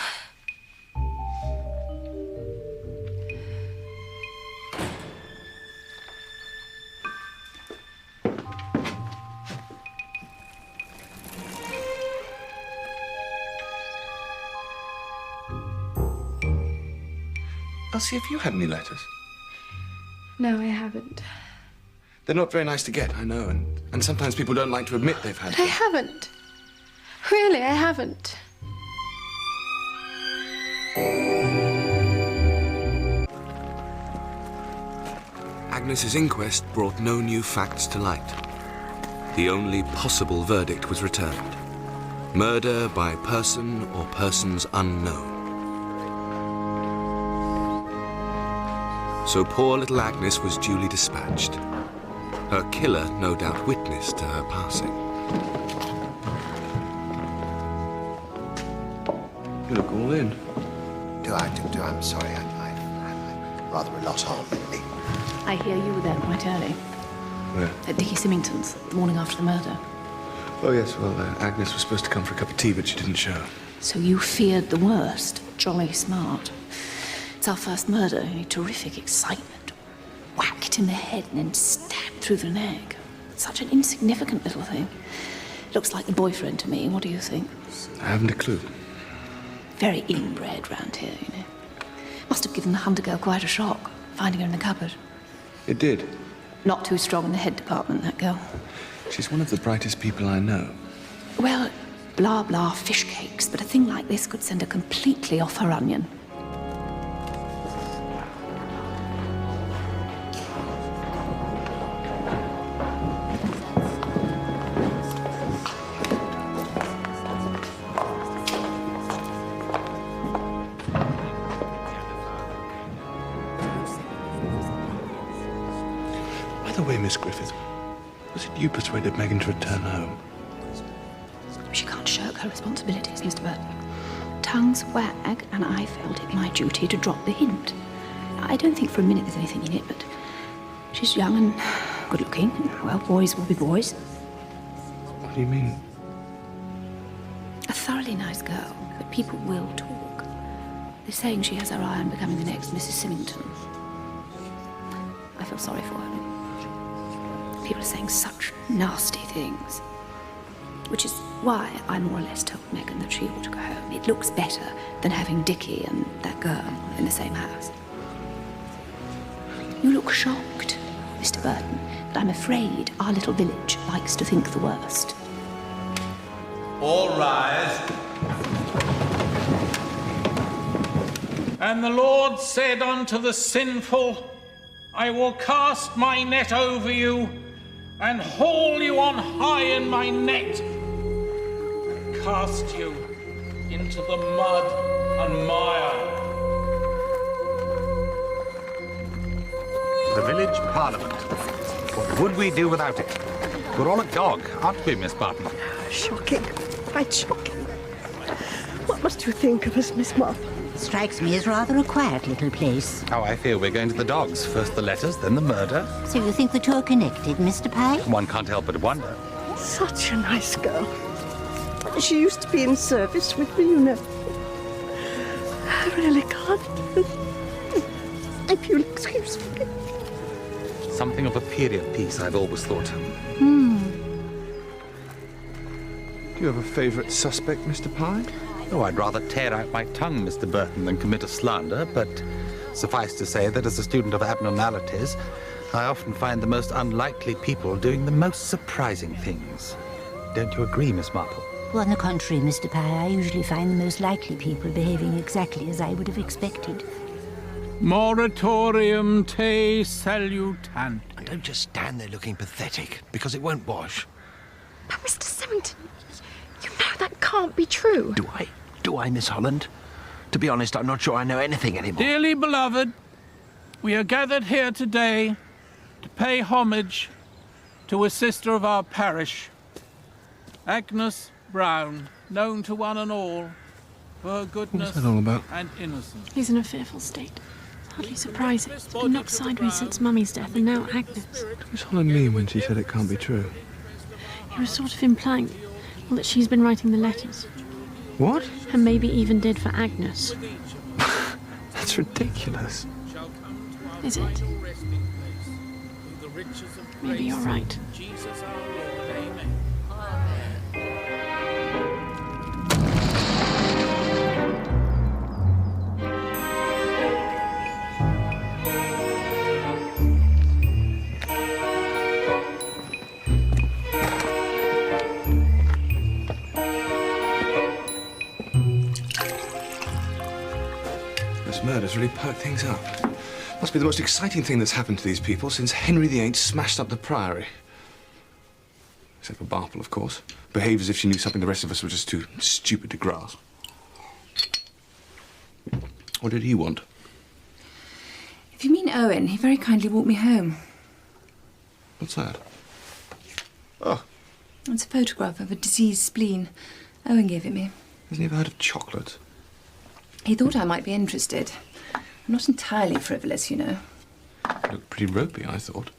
Elsie, have you had any letters? No, I haven't. They're not very nice to get, I know, and sometimes people don't like to admit they've had But I haven't. Really, I haven't. Agnes's inquest brought no new facts to light. the only possible verdict was returned. Murder by person or persons unknown. So poor little Agnes was duly dispatched. Her killer no doubt witnessed to her passing. You look all in. Do I? I'm sorry, I'm rather a lot on lately. I hear you were there quite early. Where? At Dickie Symington's, the morning after the murder. Oh, yes, well, Agnes was supposed to come for a cup of tea, but she didn't show. So you feared the worst. Jolly smart. It's our first murder. Terrific excitement. Whacked in the head and then stabbed through the neck. Such an insignificant little thing. Looks like the boyfriend to me. What do you think? I haven't a clue. Very inbred round here, you know. Must have given the Hunter girl quite a shock, finding her in the cupboard. It did. Not too strong in the head department, that girl. She's one of the brightest people I know. Well, blah, blah, fish cakes, but a thing like this could send her completely off her onion. By the way, Miss Griffith, was it you persuaded Megan to return home? She can't shirk her responsibilities, Mr. Burton. Tongues wag, and I felt it my duty to drop the hint. I don't think for a minute there's anything in it, but she's young and good-looking. Well, boys will be boys. What do you mean? A thoroughly nice girl, but people will talk. They're saying she has her eye on becoming the next Mrs. Symington. I feel sorry for her. People are saying such nasty things. Which is why I more or less told Megan that she ought to go home. It looks better than having Dickie and that girl in the same house. You look shocked, Mr. Burton, but I'm afraid our little village likes to think the worst. All rise. And the Lord said unto the sinful, I will cast my net over you and haul you on high in my net, and cast you into the mud and mire. The village parliament. What would we do without it? We're all agog, aren't we, Miss Marple? Shocking. Quite shocking. What must you think of us, Miss Marple? Strikes me as rather a quiet little place. How I fear we're going to the dogs. First the letters, then the murder. So you think the two are connected, Mr. Pye? One can't help but wonder. Such a nice girl. She used to be in service with me, you know. I really can't. If you'll excuse me. Something of a period piece, I've always thought. Do you have a favourite suspect, Mr. Pye? Oh, I'd rather tear out my tongue, Mr. Burton, than commit a slander, but suffice to say that as a student of abnormalities, I often find the most unlikely people doing the most surprising things. Don't you agree, Miss Marple? Well, on the contrary, Mr. Pye, I usually find the most likely people behaving exactly as I would have expected. Moratorium te salutant. And don't just stand there looking pathetic, because it won't wash. But Mr. Symington, you know that can't be true. Do I? Do I, Miss Holland? To be honest, I'm not sure I know anything anymore. Dearly beloved, we are gathered here today to pay homage to a sister of our parish, Agnes Brown, known to one and all for her goodness What's that all about? and innocence. He's in a fearful state. Hardly surprising. He's been knocked sideways since Mummy's death, and now Agnes. What does Holland mean when she said it can't be true? He was sort of implying that she's been writing the letters. What? And maybe even did for Agnes. That's ridiculous. Is it? Maybe you're right. This murder's really perked things up. Must be the most exciting thing that's happened to these people since Henry VIII smashed up the priory. Except for Marple, of course. Behaved as if she knew something the rest of us were just too stupid to grasp. What did he want? If you mean Owen, he very kindly walked me home. What's that? Oh. It's a photograph of a diseased spleen. Owen gave it me. Hasn't he ever heard of chocolate? He thought I might be interested. I'm not entirely frivolous, you know. He looked pretty ropey, I thought.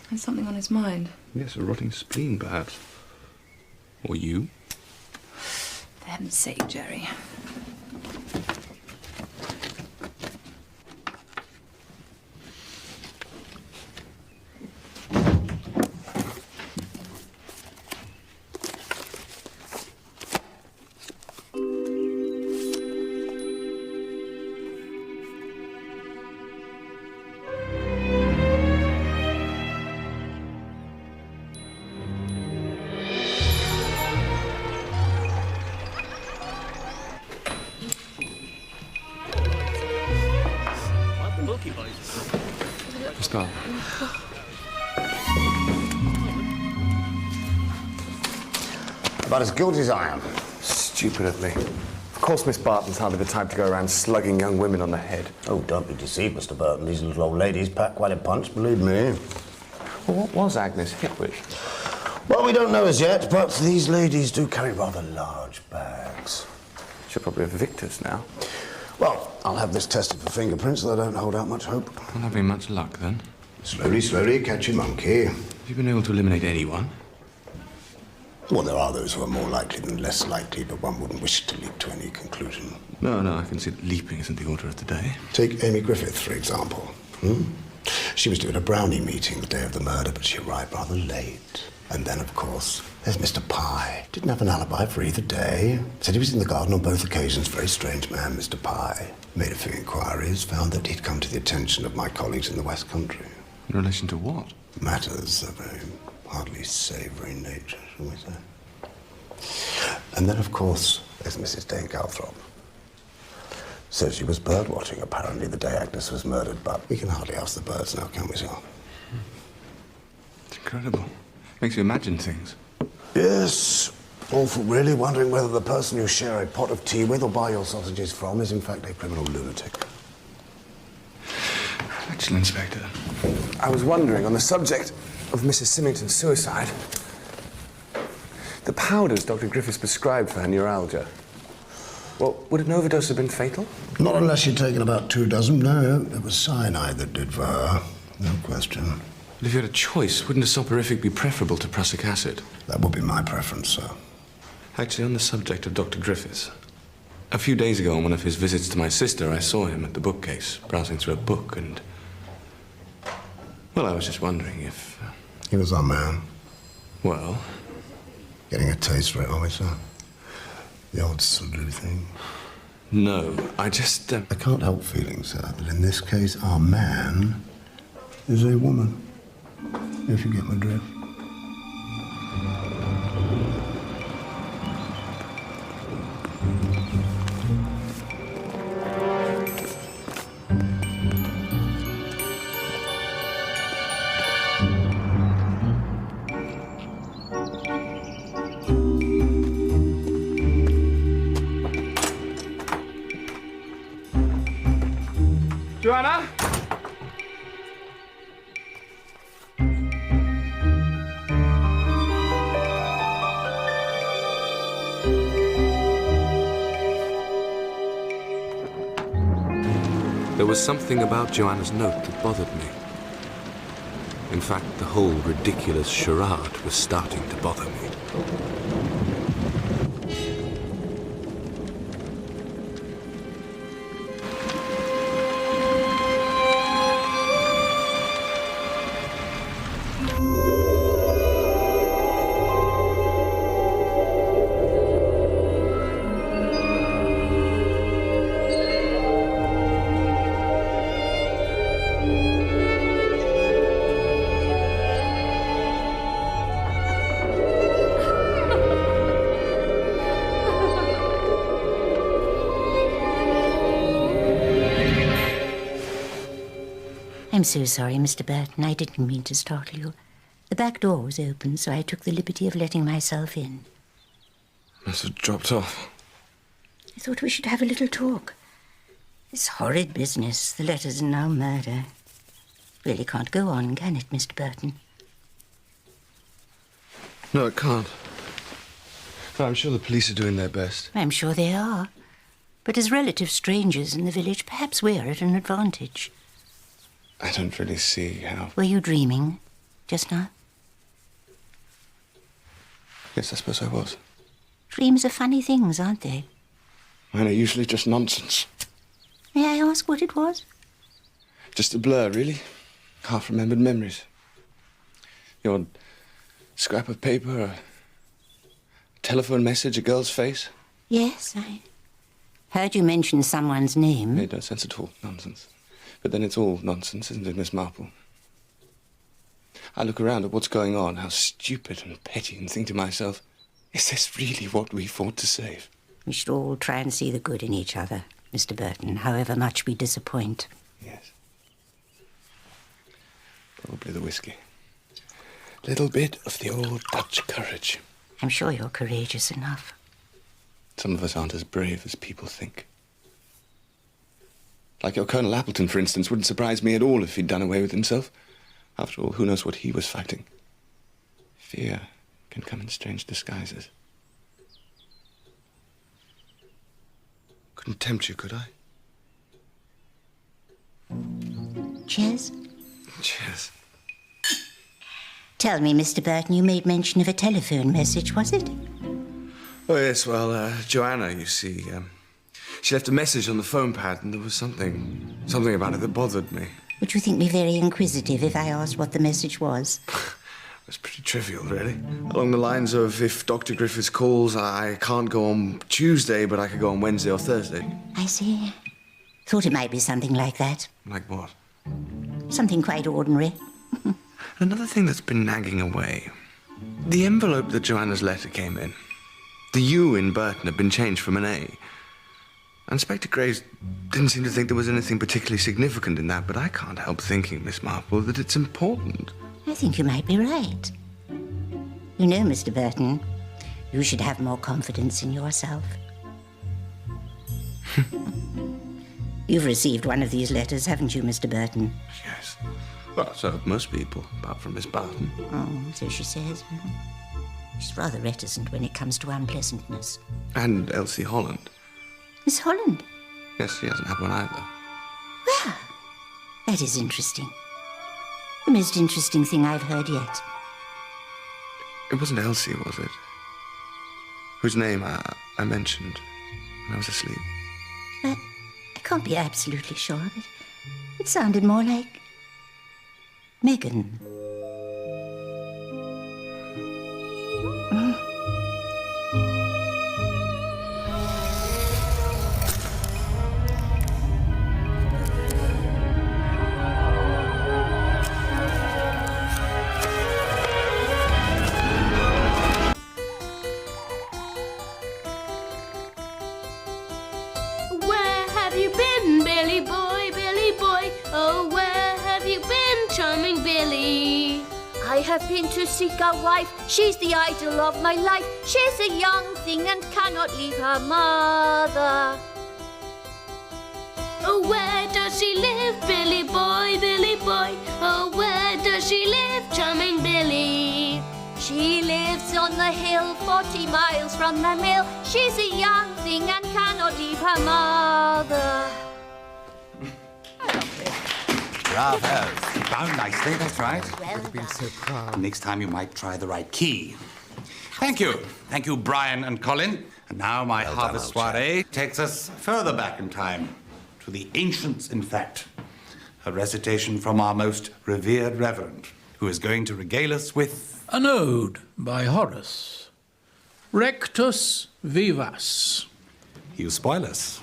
There's something on his mind. Yes, a rotting spleen, perhaps. Or you? For heaven's sake, Jerry. Start. About as guilty as I am. Stupid of me. Of course Miss Barton's hardly the type to go around slugging young women on the head. Oh, don't be deceived, Mr. Burton. These little old ladies pack quite a punch, believe me. Well, what was Agnes hit with? Well, we don't know as yet, but these ladies do carry rather large bags. She'll probably have victims now. Well, I'll have this tested for fingerprints, though I don't hold out much hope. Not having much luck, then. Slowly, slowly, catch your monkey. Have you been able to eliminate anyone? Well, there are those who are more likely than less likely, but one wouldn't wish to leap to any conclusion. No, I can see that leaping isn't the order of the day. Take Amy Griffith, for example. She was due at a brownie meeting the day of the murder, but she arrived rather late. And then, of course, there's Mr. Pye. Didn't have an alibi for either day. Said he was in the garden on both occasions. Very strange man, Mr. Pye. Made a few inquiries, found that he'd come to the attention of my colleagues in the West Country. In relation to what? Matters of a hardly savoury nature, shall we say. And then, of course, there's Mrs. Dane Calthrop. Says she was bird watching, apparently, the day Agnes was murdered, but we can hardly ask the birds now, can we, sir? It's incredible. Makes you imagine things. Yes. Awful, really, wondering whether the person you share a pot of tea with or buy your sausages from is, in fact, a criminal lunatic. Actually, Inspector. I was wondering, on the subject of Mrs. Symington's suicide, the powders Dr. Griffiths prescribed for her neuralgia, well, would an overdose have been fatal? Not unless she'd taken about 2 dozen. No, it was cyanide that did for her. No question. But if you had a choice, wouldn't a soporific be preferable to prussic acid? That would be my preference, sir. Actually, on the subject of Dr. Griffiths, a few days ago on one of his visits to my sister, I saw him at the bookcase, browsing through a book, and... well, I was just wondering if... He was our man. Well? Getting a taste for it, are we, sir? The old sleuthing. No, I just... I can't help feeling, sir, that in this case, our man is a woman. If you get my drift. Joanna? There was something about Joanna's note that bothered me. In fact, the whole ridiculous charade was starting to bother me. I'm so sorry, Mr. Burton. I didn't mean to startle you. The back door was open, so I took the liberty of letting myself in. Must have dropped off. I thought we should have a little talk. This horrid business, the letters and now murder. Really can't go on, can it, Mr. Burton? No, it can't. No, I'm sure the police are doing their best. I'm sure they are. But as relative strangers in the village, perhaps we're at an advantage. I don't really see how. Were you dreaming just now? Yes, I suppose I was. Dreams are funny things, aren't they? Mine are usually just nonsense. May I ask what it was? Just a blur, really. Half-remembered memories. Your scrap of paper, a telephone message, a girl's face. Yes, I heard you mention someone's name. Made no sense at all. Nonsense. But then it's all nonsense, isn't it, Miss Marple? I look around at what's going on, how stupid and petty, and think to myself, is this really what we fought to save? We should all try and see the good in each other, Mr. Burton, however much we disappoint. Yes. Probably the whiskey. Little bit of the old Dutch courage. I'm sure you're courageous enough. Some of us aren't as brave as people think. Like your Colonel Appleton, for instance, wouldn't surprise me at all if he'd done away with himself. After all, who knows what he was fighting? Fear can come in strange disguises. Couldn't tempt you, could I? Cheers? Cheers. Tell me, Mr. Burton, you made mention of a telephone message, was it? Oh, yes, well, Joanna, you see, she left a message on the phone pad, and there was something about it that bothered me. Would you think me very inquisitive if I asked what the message was? It was pretty trivial, really. Along the lines of, if Dr. Griffiths calls, I can't go on Tuesday, but I could go on Wednesday or Thursday. I see. Thought it might be something like that. Like what? Something quite ordinary. Another thing that's been nagging away. The envelope that Joanna's letter came in. The U in Burton had been changed from an A. Inspector Graves didn't seem to think there was anything particularly significant in that, but I can't help thinking, Miss Marple, that it's important. I think you might be right. You know, Mr. Burton, you should have more confidence in yourself. You've received one of these letters, haven't you, Mr. Burton? Yes. Well, so have most people, apart from Miss Barton. Oh, so she says. She's rather reticent when it comes to unpleasantness. And Elsie Holland. Miss Holland? Yes, she hasn't had one either. Well, that is interesting. The most interesting thing I've heard yet. It wasn't Elsie, was it? Whose name I mentioned when I was asleep. I can't be absolutely sure, but it sounded more like Megan. I have been to seek a wife. She's the idol of my life. She's a young thing and cannot leave her mother. Oh, where does she live, Billy boy, Billy boy? Oh, where does she live, charming Billy? She lives on the hill, 40 miles from the mill. She's a young thing and cannot leave her mother. Bravo. Bound nicely, that's right. Would have been so proud. Next time you might try the right key. Thank you. Thank you, Brian and Colin. And now my harvest soiree takes us further back in time. To the ancients, in fact. A recitation from our most revered reverend, who is going to regale us with... An ode by Horace. Rectus vivas. You spoil us.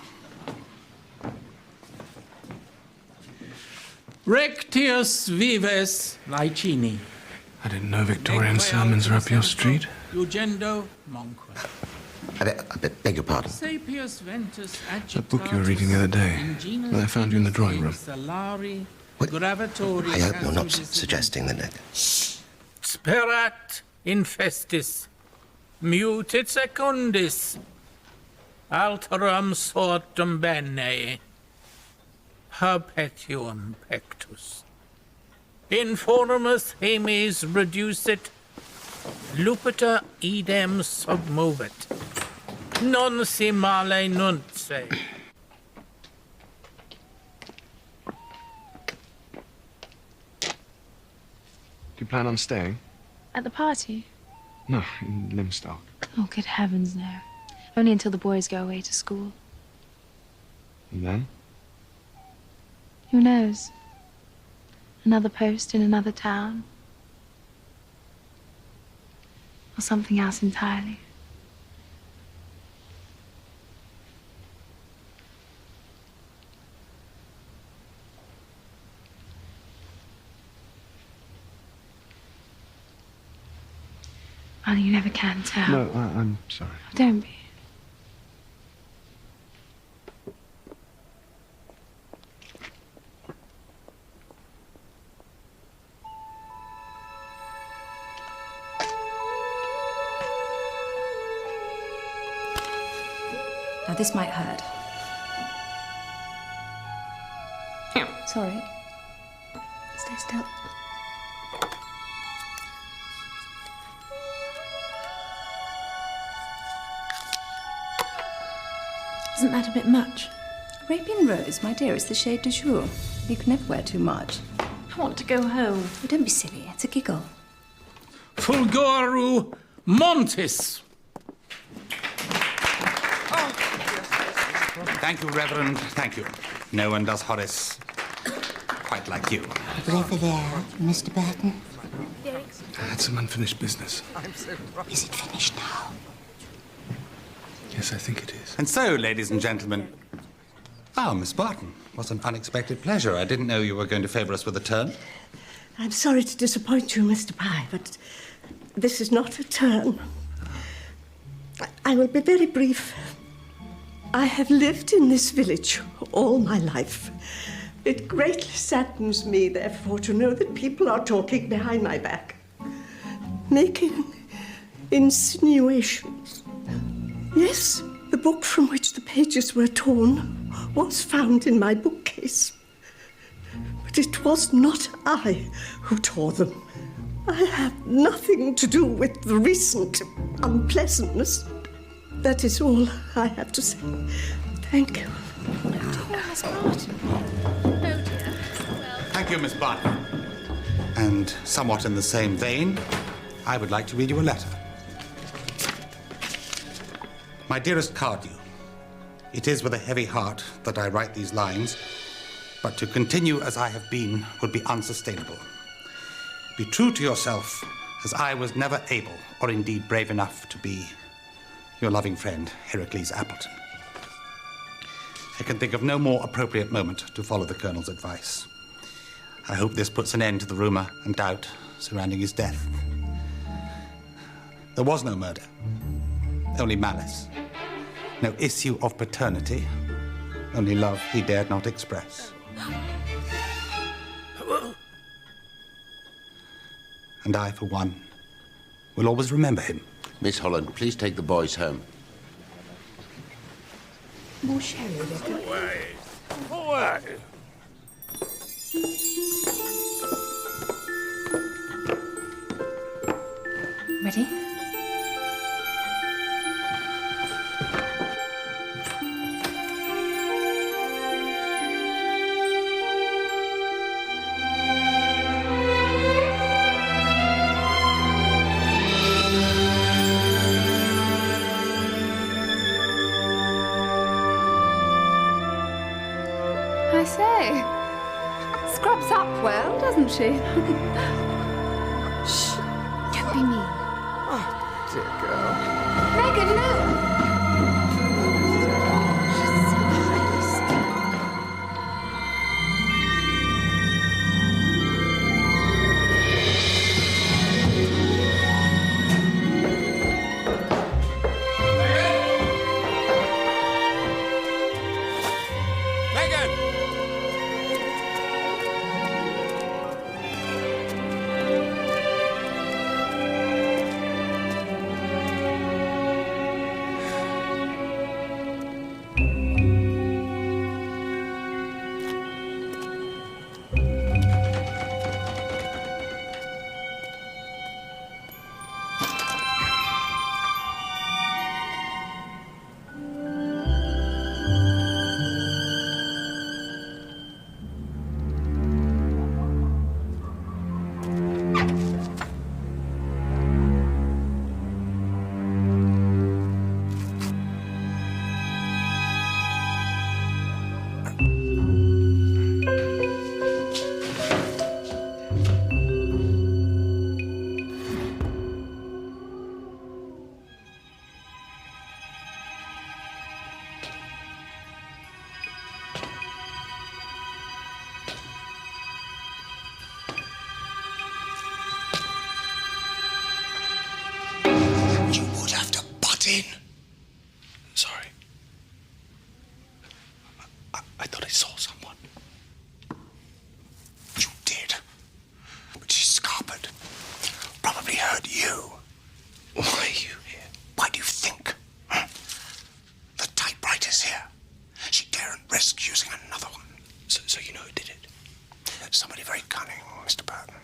Rectius vives Licini. I didn't know Victorian sermons were up your street. Ugendo monque. I beg your pardon. Sapius ventus That book you were reading the other day. Well, I found you in the drawing room. I hope you're not suggesting that... Shh! Sperat infestis, mutit secundis, alterum sortum bene, perpetuum pectus. Informus hemes reducit, lupita idem submovit, non si male nunce. Do you plan on staying? At the party? No, in Limstock. Oh, good heavens, no. Only until the boys go away to school. And then? Who knows? Another post in another town. Or something else entirely. Well, you never can tell. No, I'm sorry. Don't be. Now, this might hurt. Sorry. Stay still. Isn't that a bit much? Arabian rose, my dear, is the shade du jour. You can never wear too much. I want to go home. Oh, don't be silly. It's a giggle. Fulgoru montis. Thank you, Reverend. Thank you. No one does Horace quite like you. Breath of air, Mr. Burton. I had some unfinished business. Is it finished now? Yes, I think it is. And so, ladies and gentlemen, Miss Barton, what an unexpected pleasure. I didn't know you were going to favour us with a turn. I'm sorry to disappoint you, Mr. Pye, but this is not a turn. I will be very brief. I have lived in this village all my life. It greatly saddens me, therefore, to know that people are talking behind my back, making insinuations. Yes, the book from which the pages were torn was found in my bookcase. But it was not I who tore them. I have nothing to do with the recent unpleasantness. That is all I have to say. Thank you. Thank you, Miss Barton. And somewhat in the same vein, I would like to read you a letter. My dearest Cardew, it is with a heavy heart that I write these lines, but to continue as I have been would be unsustainable. Be true to yourself, as I was never able, or indeed brave enough to be, your loving friend, Heracles Appleton. I can think of no more appropriate moment to follow the Colonel's advice. I hope this puts an end to the rumour and doubt surrounding his death. There was no murder, only malice. No issue of paternity, only love he dared not express. And I, for one, will always remember him. Miss Holland, please take the boys home. More sherry, Rebecca. Away. Away. Ready? I say, scrubs up well, doesn't she? Shh, don't be mean. Oh, dear girl. Megan, no! in. Sorry. I thought I saw someone. You did. But she's scarpered. Probably heard you. Why are you here? Why do you think? The typewriter's here. She daren't risk using another one. So you know who did it? Somebody very cunning, Mr. Burton.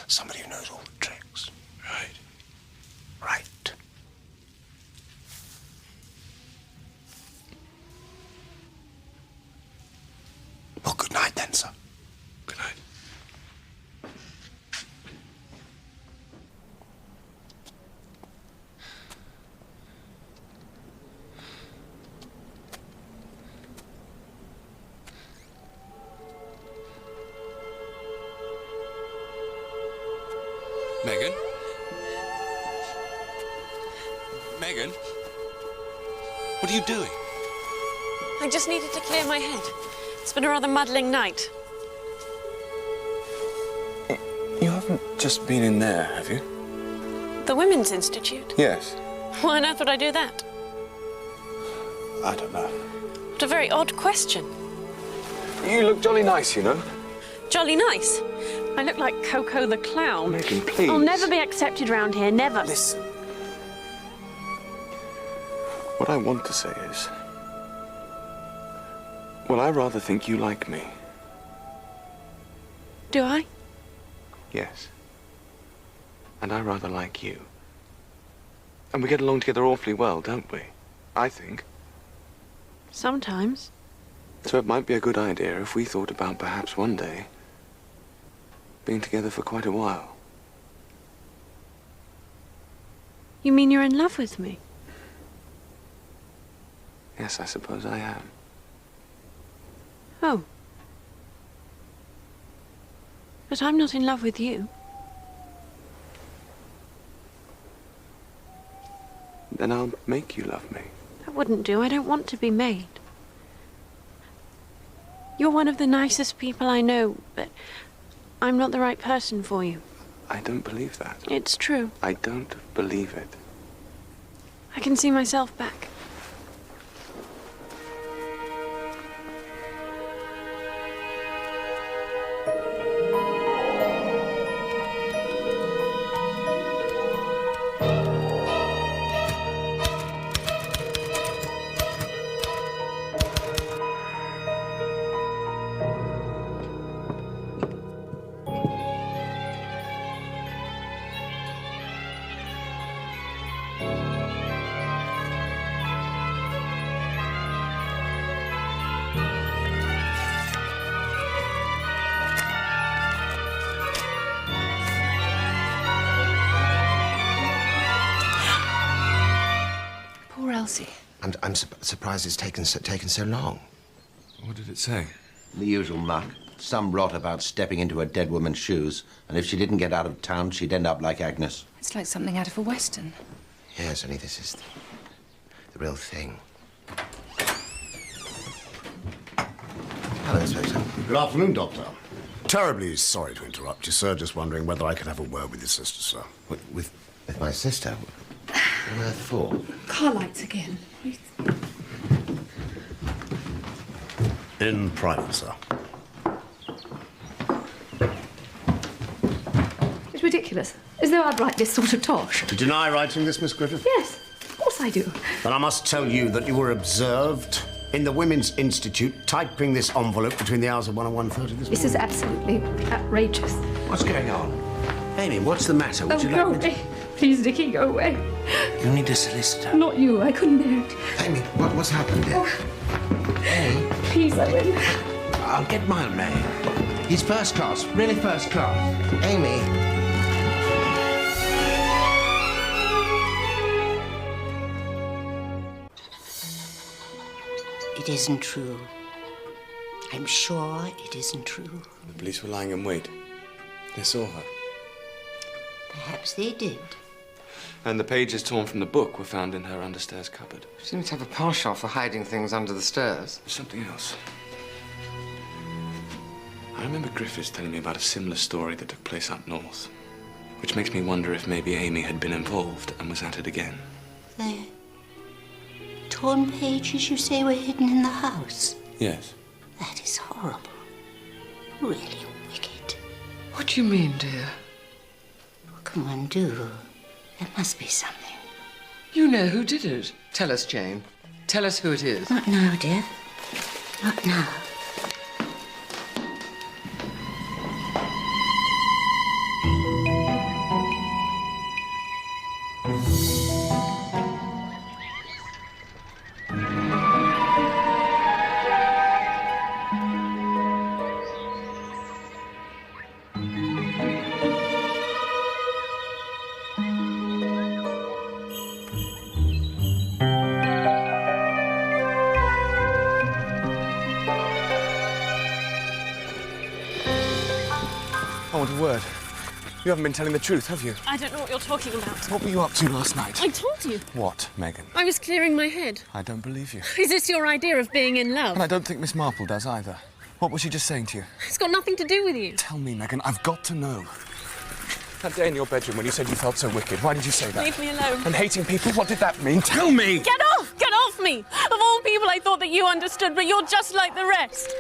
Somebody who knows all the tricks. Right. Right. Well, good night then, sir. Good night. Megan? Megan? What are you doing? I just needed to clear my head. It's been a rather muddling night. You haven't just been in there, have you? The Women's Institute? Yes. Why on earth would I do that? I don't know. What a very odd question. You look jolly nice, you know. Jolly nice. I look like Coco the Clown. Megan, please. I'll never be accepted round here, never. Listen. What I want to say is... well, I rather think you like me. Do I? Yes. And I rather like you. And we get along together awfully well, don't we? I think. Sometimes. So it might be a good idea if we thought about perhaps one day being together for quite a while. You mean you're in love with me? Yes, I suppose I am. Oh. But I'm not in love with you. Then I'll make you love me. That wouldn't do. I don't want to be made. You're one of the nicest people I know, but I'm not the right person for you. I don't believe that. It's true. I don't believe it. I can see myself back. I'm surprised it's taken so long. What did it say? The usual muck. Some rot about stepping into a dead woman's shoes, and if she didn't get out of town, she'd end up like Agnes. It's like something out of a Western. Yes, only this is the real thing. Hello, Inspector. Good afternoon, Doctor. Terribly sorry to interrupt you, sir. Just wondering whether I could have a word with your sister, sir. With my sister? What on earth for? Car lights again. In private, sir. It's ridiculous. As though I'd write this sort of tosh. You deny writing this, Miss Griffith? Yes, of course I do. Then I must tell you that you were observed in the Women's Institute typing this envelope between the hours of 1 and 1:30 this morning. This is absolutely outrageous. What's going on? Amy, what's the matter? Would you go like me away. Please, Dickie, go away. You need a solicitor. Not you. I couldn't bear it. Amy, what's happened here? Amy? Please, I will. I'll get my maid. He's first class, really first class. Amy. It isn't true. I'm sure it isn't true. The police were lying in wait. They saw her. Perhaps they did. And the pages torn from the book were found in her understairs cupboard. She seems to have a penchant for hiding things under the stairs. Something else. I remember Griffiths telling me about a similar story that took place up north, which makes me wonder if maybe Amy had been involved and was at it again. torn pages you say were hidden in the house? Yes. That is horrible. Really wicked. What do you mean, dear? Come on, do. There must be something. You know who did it. Tell us, Jane. Tell us who it is. Not now, dear. Not now. I want a word. You haven't been telling the truth, have you? I don't know what you're talking about. What were you up to last night? I told you. What, Megan? I was clearing my head. I don't believe you. Is this your idea of being in love? And I don't think Miss Marple does either. What was she just saying to you? It's got nothing to do with you. Tell me, Megan. I've got to know. That day in your bedroom when you said you felt so wicked, why did you say that? Leave me alone. And hating people, what did that mean? Tell me! Get off! Get off me! Of all people, I thought that you understood, but you're just like the rest.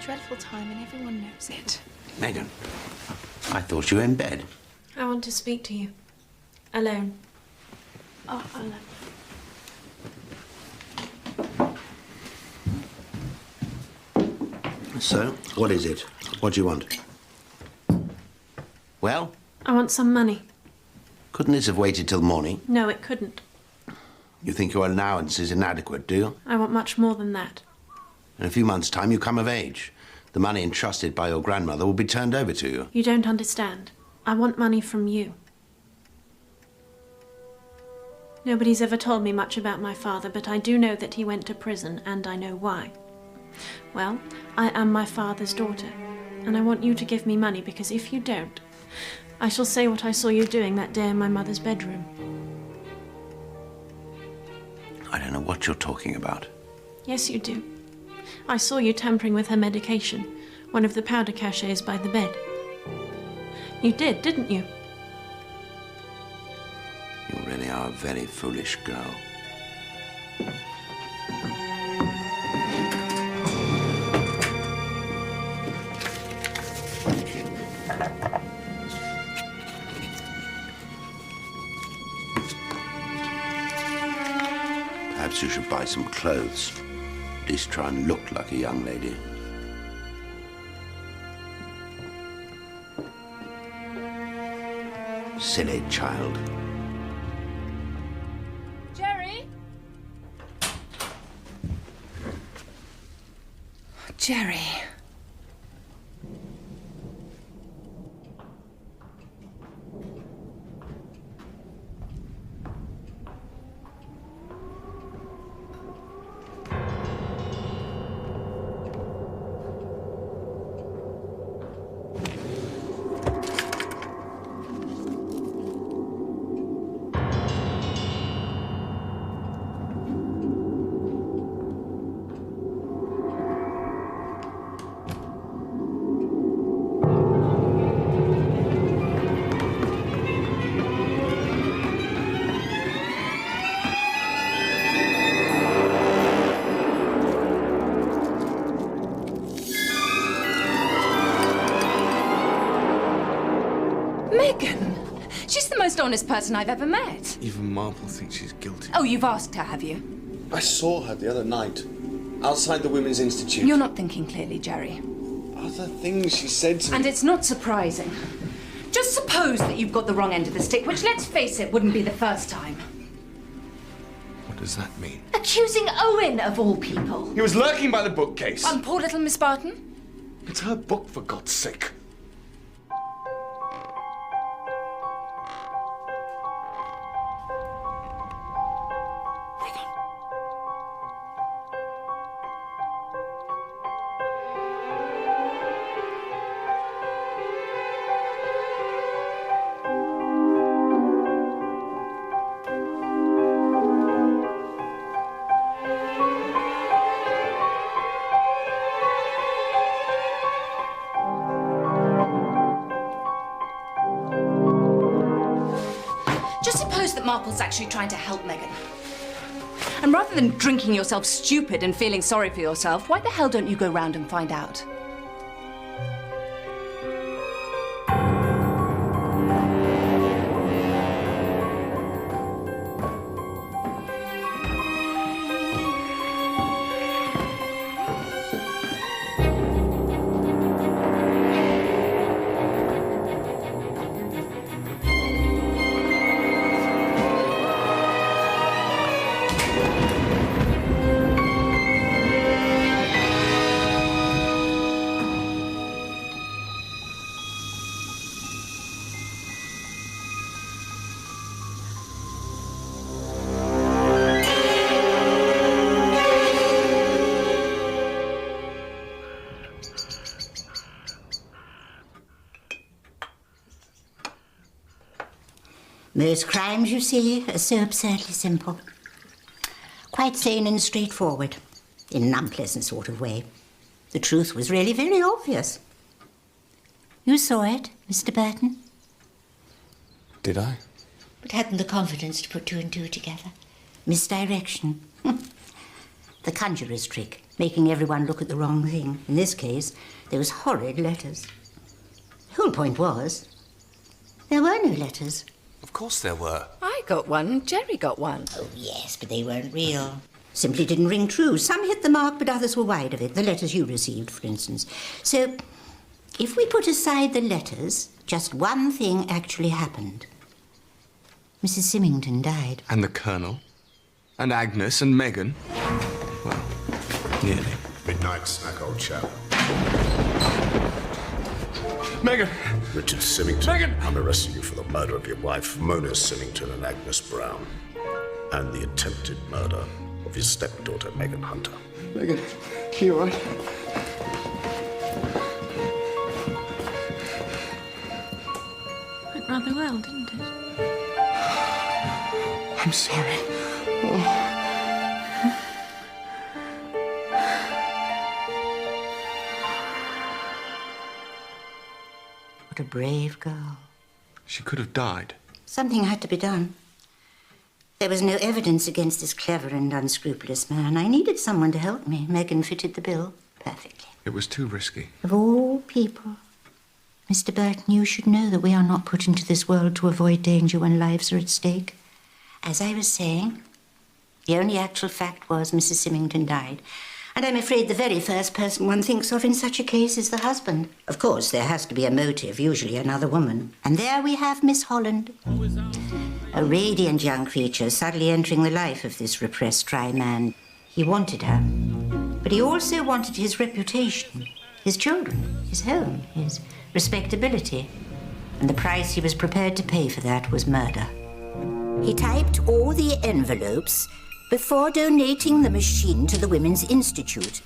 Dreadful time and everyone knows it. Megan, I thought you were in bed. I want to speak to you. Alone. Oh, alone. So, what is it? What do you want? Well? I want some money. Couldn't this have waited till morning? No, it couldn't. You think your allowance is inadequate, do you? I want much more than that. In a few months' time, you come of age. The money entrusted by your grandmother will be turned over to you. You don't understand. I want money from you. Nobody's ever told me much about my father, but I do know that he went to prison, and I know why. Well, I am my father's daughter, and I want you to give me money, because if you don't, I shall say what I saw you doing that day in my mother's bedroom. I don't know what you're talking about. Yes, you do. I saw you tampering with her medication, one of the powder cachets by the bed. You did, didn't you? You really are a very foolish girl. Perhaps you should buy some clothes. At least try and look like a young lady. Silly child. Jerry? Jerry. Megan! She's the most honest person I've ever met. Even Marple thinks she's guilty. Oh, you've asked her, have you? I saw her the other night, outside the Women's Institute. You're not thinking clearly, Jerry. Other things she said to me. And it's not surprising. Just suppose that you've got the wrong end of the stick, which, let's face it, wouldn't be the first time. What does that mean? Accusing Owen, of all people. He was lurking by the bookcase. And poor little Miss Barton? It's her book, for God's sake. suppose that Marple's actually trying to help Meghan. And rather than drinking yourself stupid and feeling sorry for yourself, why the hell don't you go round and find out? Most crimes, you see, are so absurdly simple. Quite sane and straightforward, in an unpleasant sort of way. The truth was really very obvious. You saw it, Mr. Burton? Did I? But hadn't the confidence to put two and two together. Misdirection. The conjurer's trick, making everyone look at the wrong thing. In this case, those horrid letters. The whole point was, there were no letters. Of course there were. I got one. Jerry got one. Oh, yes, but they weren't real. Simply didn't ring true. Some hit the mark, but others were wide of it. The letters you received, for instance. So, if we put aside the letters, just one thing actually happened. Mrs. Symington died. And the Colonel? And Agnes and Meghan? Well, nearly. Midnight snack, old chap. Meghan! Richard Symington. Meghan! I'm arresting you for the murder of your wife, Mona Symington and Agnes Brown. And the attempted murder of his stepdaughter, Meghan Hunter. Meghan, are you all right? Went rather well, didn't it? I'm sorry. What a brave girl. She could have died. Something had to be done. There was no evidence against this clever and unscrupulous man. I needed someone to help me. Meghan fitted the bill perfectly. It was too risky. Of all people. Mr. Burton, you should know that we are not put into this world to avoid danger when lives are at stake. As I was saying, the only actual fact was Mrs. Symington died. And I'm afraid the very first person one thinks of in such a case is the husband. Of course, there has to be a motive, usually another woman. And there we have Miss Holland. A radiant young creature suddenly entering the life of this repressed dry man. He wanted her, but he also wanted his reputation, his children, his home, his respectability. And the price he was prepared to pay for that was murder. He typed all the envelopes before donating the machine to the Women's Institute.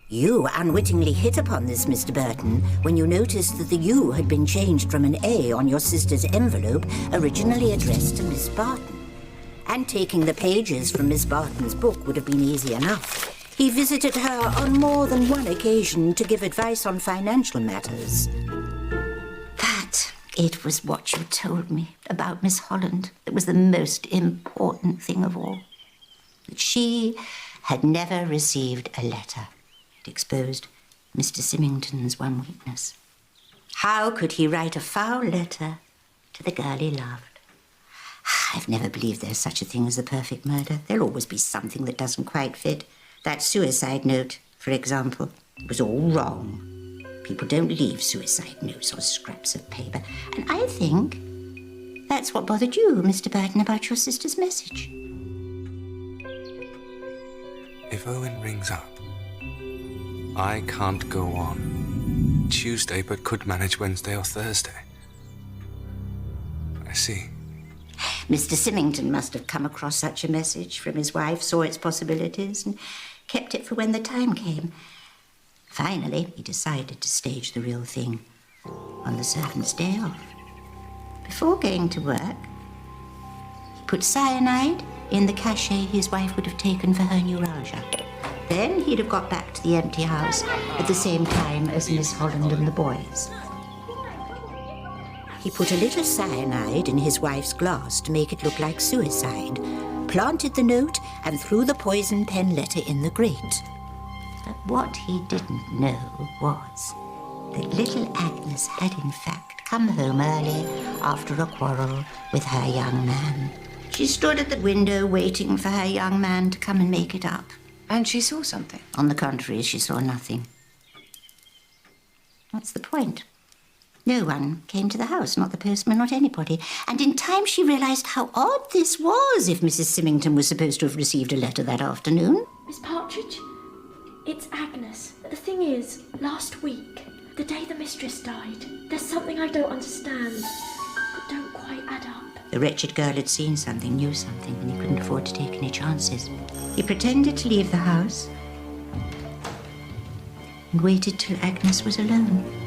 You unwittingly hit upon this, Mr. Burton, when you noticed that the U had been changed from an A on your sister's envelope, originally addressed to Miss Barton. And taking the pages from Miss Barton's book would have been easy enough. He visited her on more than one occasion to give advice on financial matters. But it was what you told me about Miss Holland that was the most important thing of all. That she had never received a letter. It exposed Mr. Symington's one weakness. How could he write a foul letter to the girl he loved? I've never believed there's such a thing as the perfect murder. There'll always be something that doesn't quite fit. That suicide note, for example, was all wrong. People don't leave suicide notes on scraps of paper. And I think that's what bothered you, Mr. Burton, about your sister's message. If Owen rings up, I can't go on Tuesday, but could manage Wednesday or Thursday. I see. Mr. Symington must have come across such a message from his wife, saw its possibilities, and kept it for when the time came. Finally, he decided to stage the real thing on the servant's day off. Before going to work, he put cyanide in the cachet his wife would have taken for her neuralgia. Then he'd have got back to the empty house at the same time as Miss Holland and the boys. He put a little cyanide in his wife's glass to make it look like suicide, planted the note, and threw the poison pen letter in the grate. But what he didn't know was that little Agnes had in fact come home early after a quarrel with her young man. She stood at the window waiting for her young man to come and make it up. And she saw something? On the contrary, she saw nothing. What's the point? No one came to the house, not the postman, not anybody. And in time she realised how odd this was if Mrs. Symington was supposed to have received a letter that afternoon. Miss Partridge, it's Agnes. The thing is, last week, the day the mistress died, there's something I don't understand that don't quite add up. The wretched girl had seen something, knew something, and he couldn't afford to take any chances. He pretended to leave the house and waited till Agnes was alone.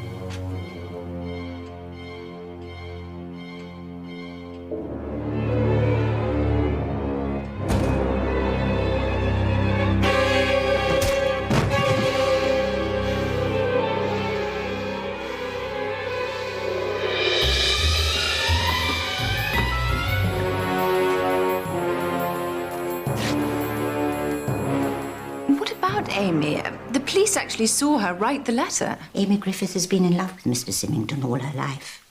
Amy. The police actually saw her write the letter. Amy Griffith has been in love with Mr. Symington all her life.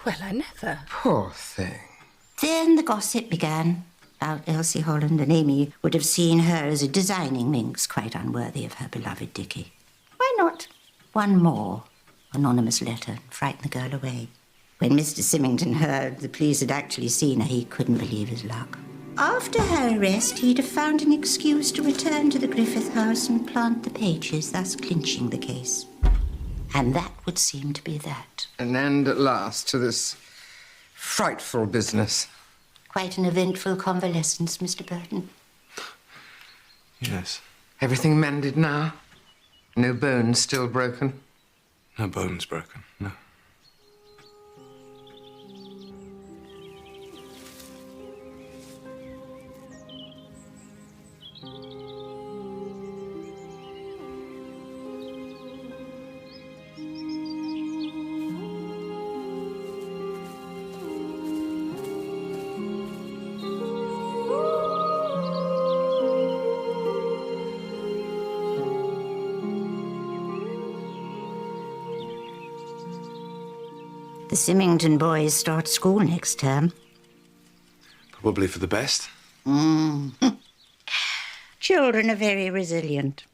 Well, I never. Poor thing. Then the gossip began about Elsie Holland, and Amy would have seen her as a designing minx, quite unworthy of her beloved Dickie. Why not one more anonymous letter and frighten the girl away? When Mr. Symington heard the police had actually seen her, he couldn't believe his luck. After her arrest, he'd have found an excuse to return to the Griffith house and plant the pages, thus clinching the case. And that would seem to be that. An end at last to this frightful business. Quite an eventful convalescence, Mr. Burton. Yes. Everything mended now? No bones still broken? No bones broken, no. The Symington boys start school next term. Probably for the best. Children are very resilient.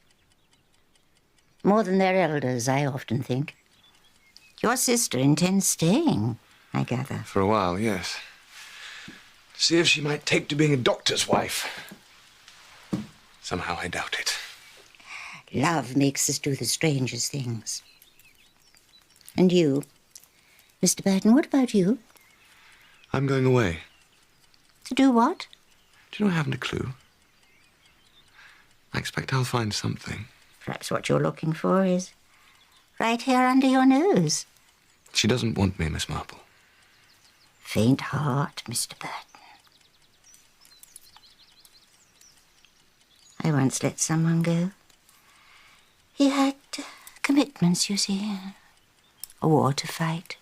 More than their elders, I often think. Your sister intends staying, I gather. For a while, yes. See if she might take to being a doctor's wife. Somehow I doubt it. Love makes us do the strangest things. And you? Mr. Burton, what about you? I'm going away. To do what? Do you know I haven't a clue? I expect I'll find something. Perhaps what you're looking for is right here under your nose. She doesn't want me, Miss Marple. Faint heart, Mr. Burton. I once let someone go. He had commitments, you see. A war to fight.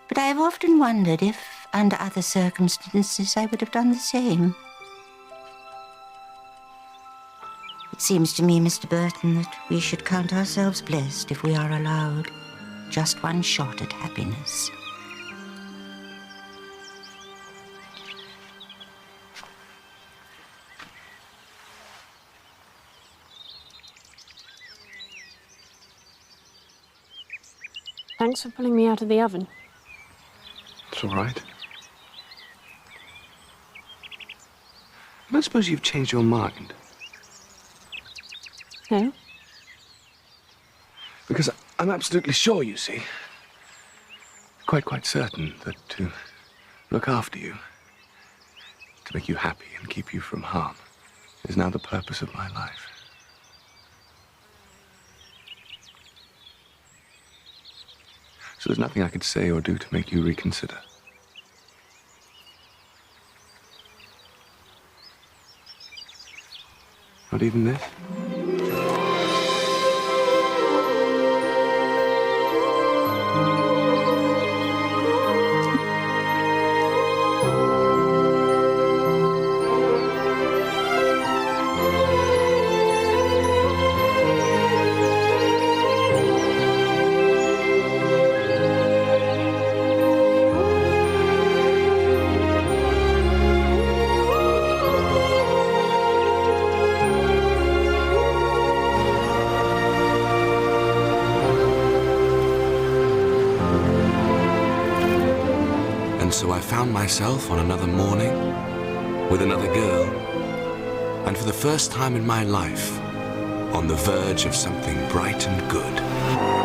But I have often wondered if, under other circumstances, I would have done the same. It seems to me, Mr. Burton, that we should count ourselves blessed if we are allowed just one shot at happiness. Thanks for pulling me out of the oven. It's all right. I don't suppose you've changed your mind. No? Because I'm absolutely sure, you see, quite certain that to look after you, to make you happy and keep you from harm, is now the purpose of my life. So there's nothing I could say or do to make you reconsider. Not even this? found myself on another morning with another girl, and for the first time in my life, on the verge of something bright and good.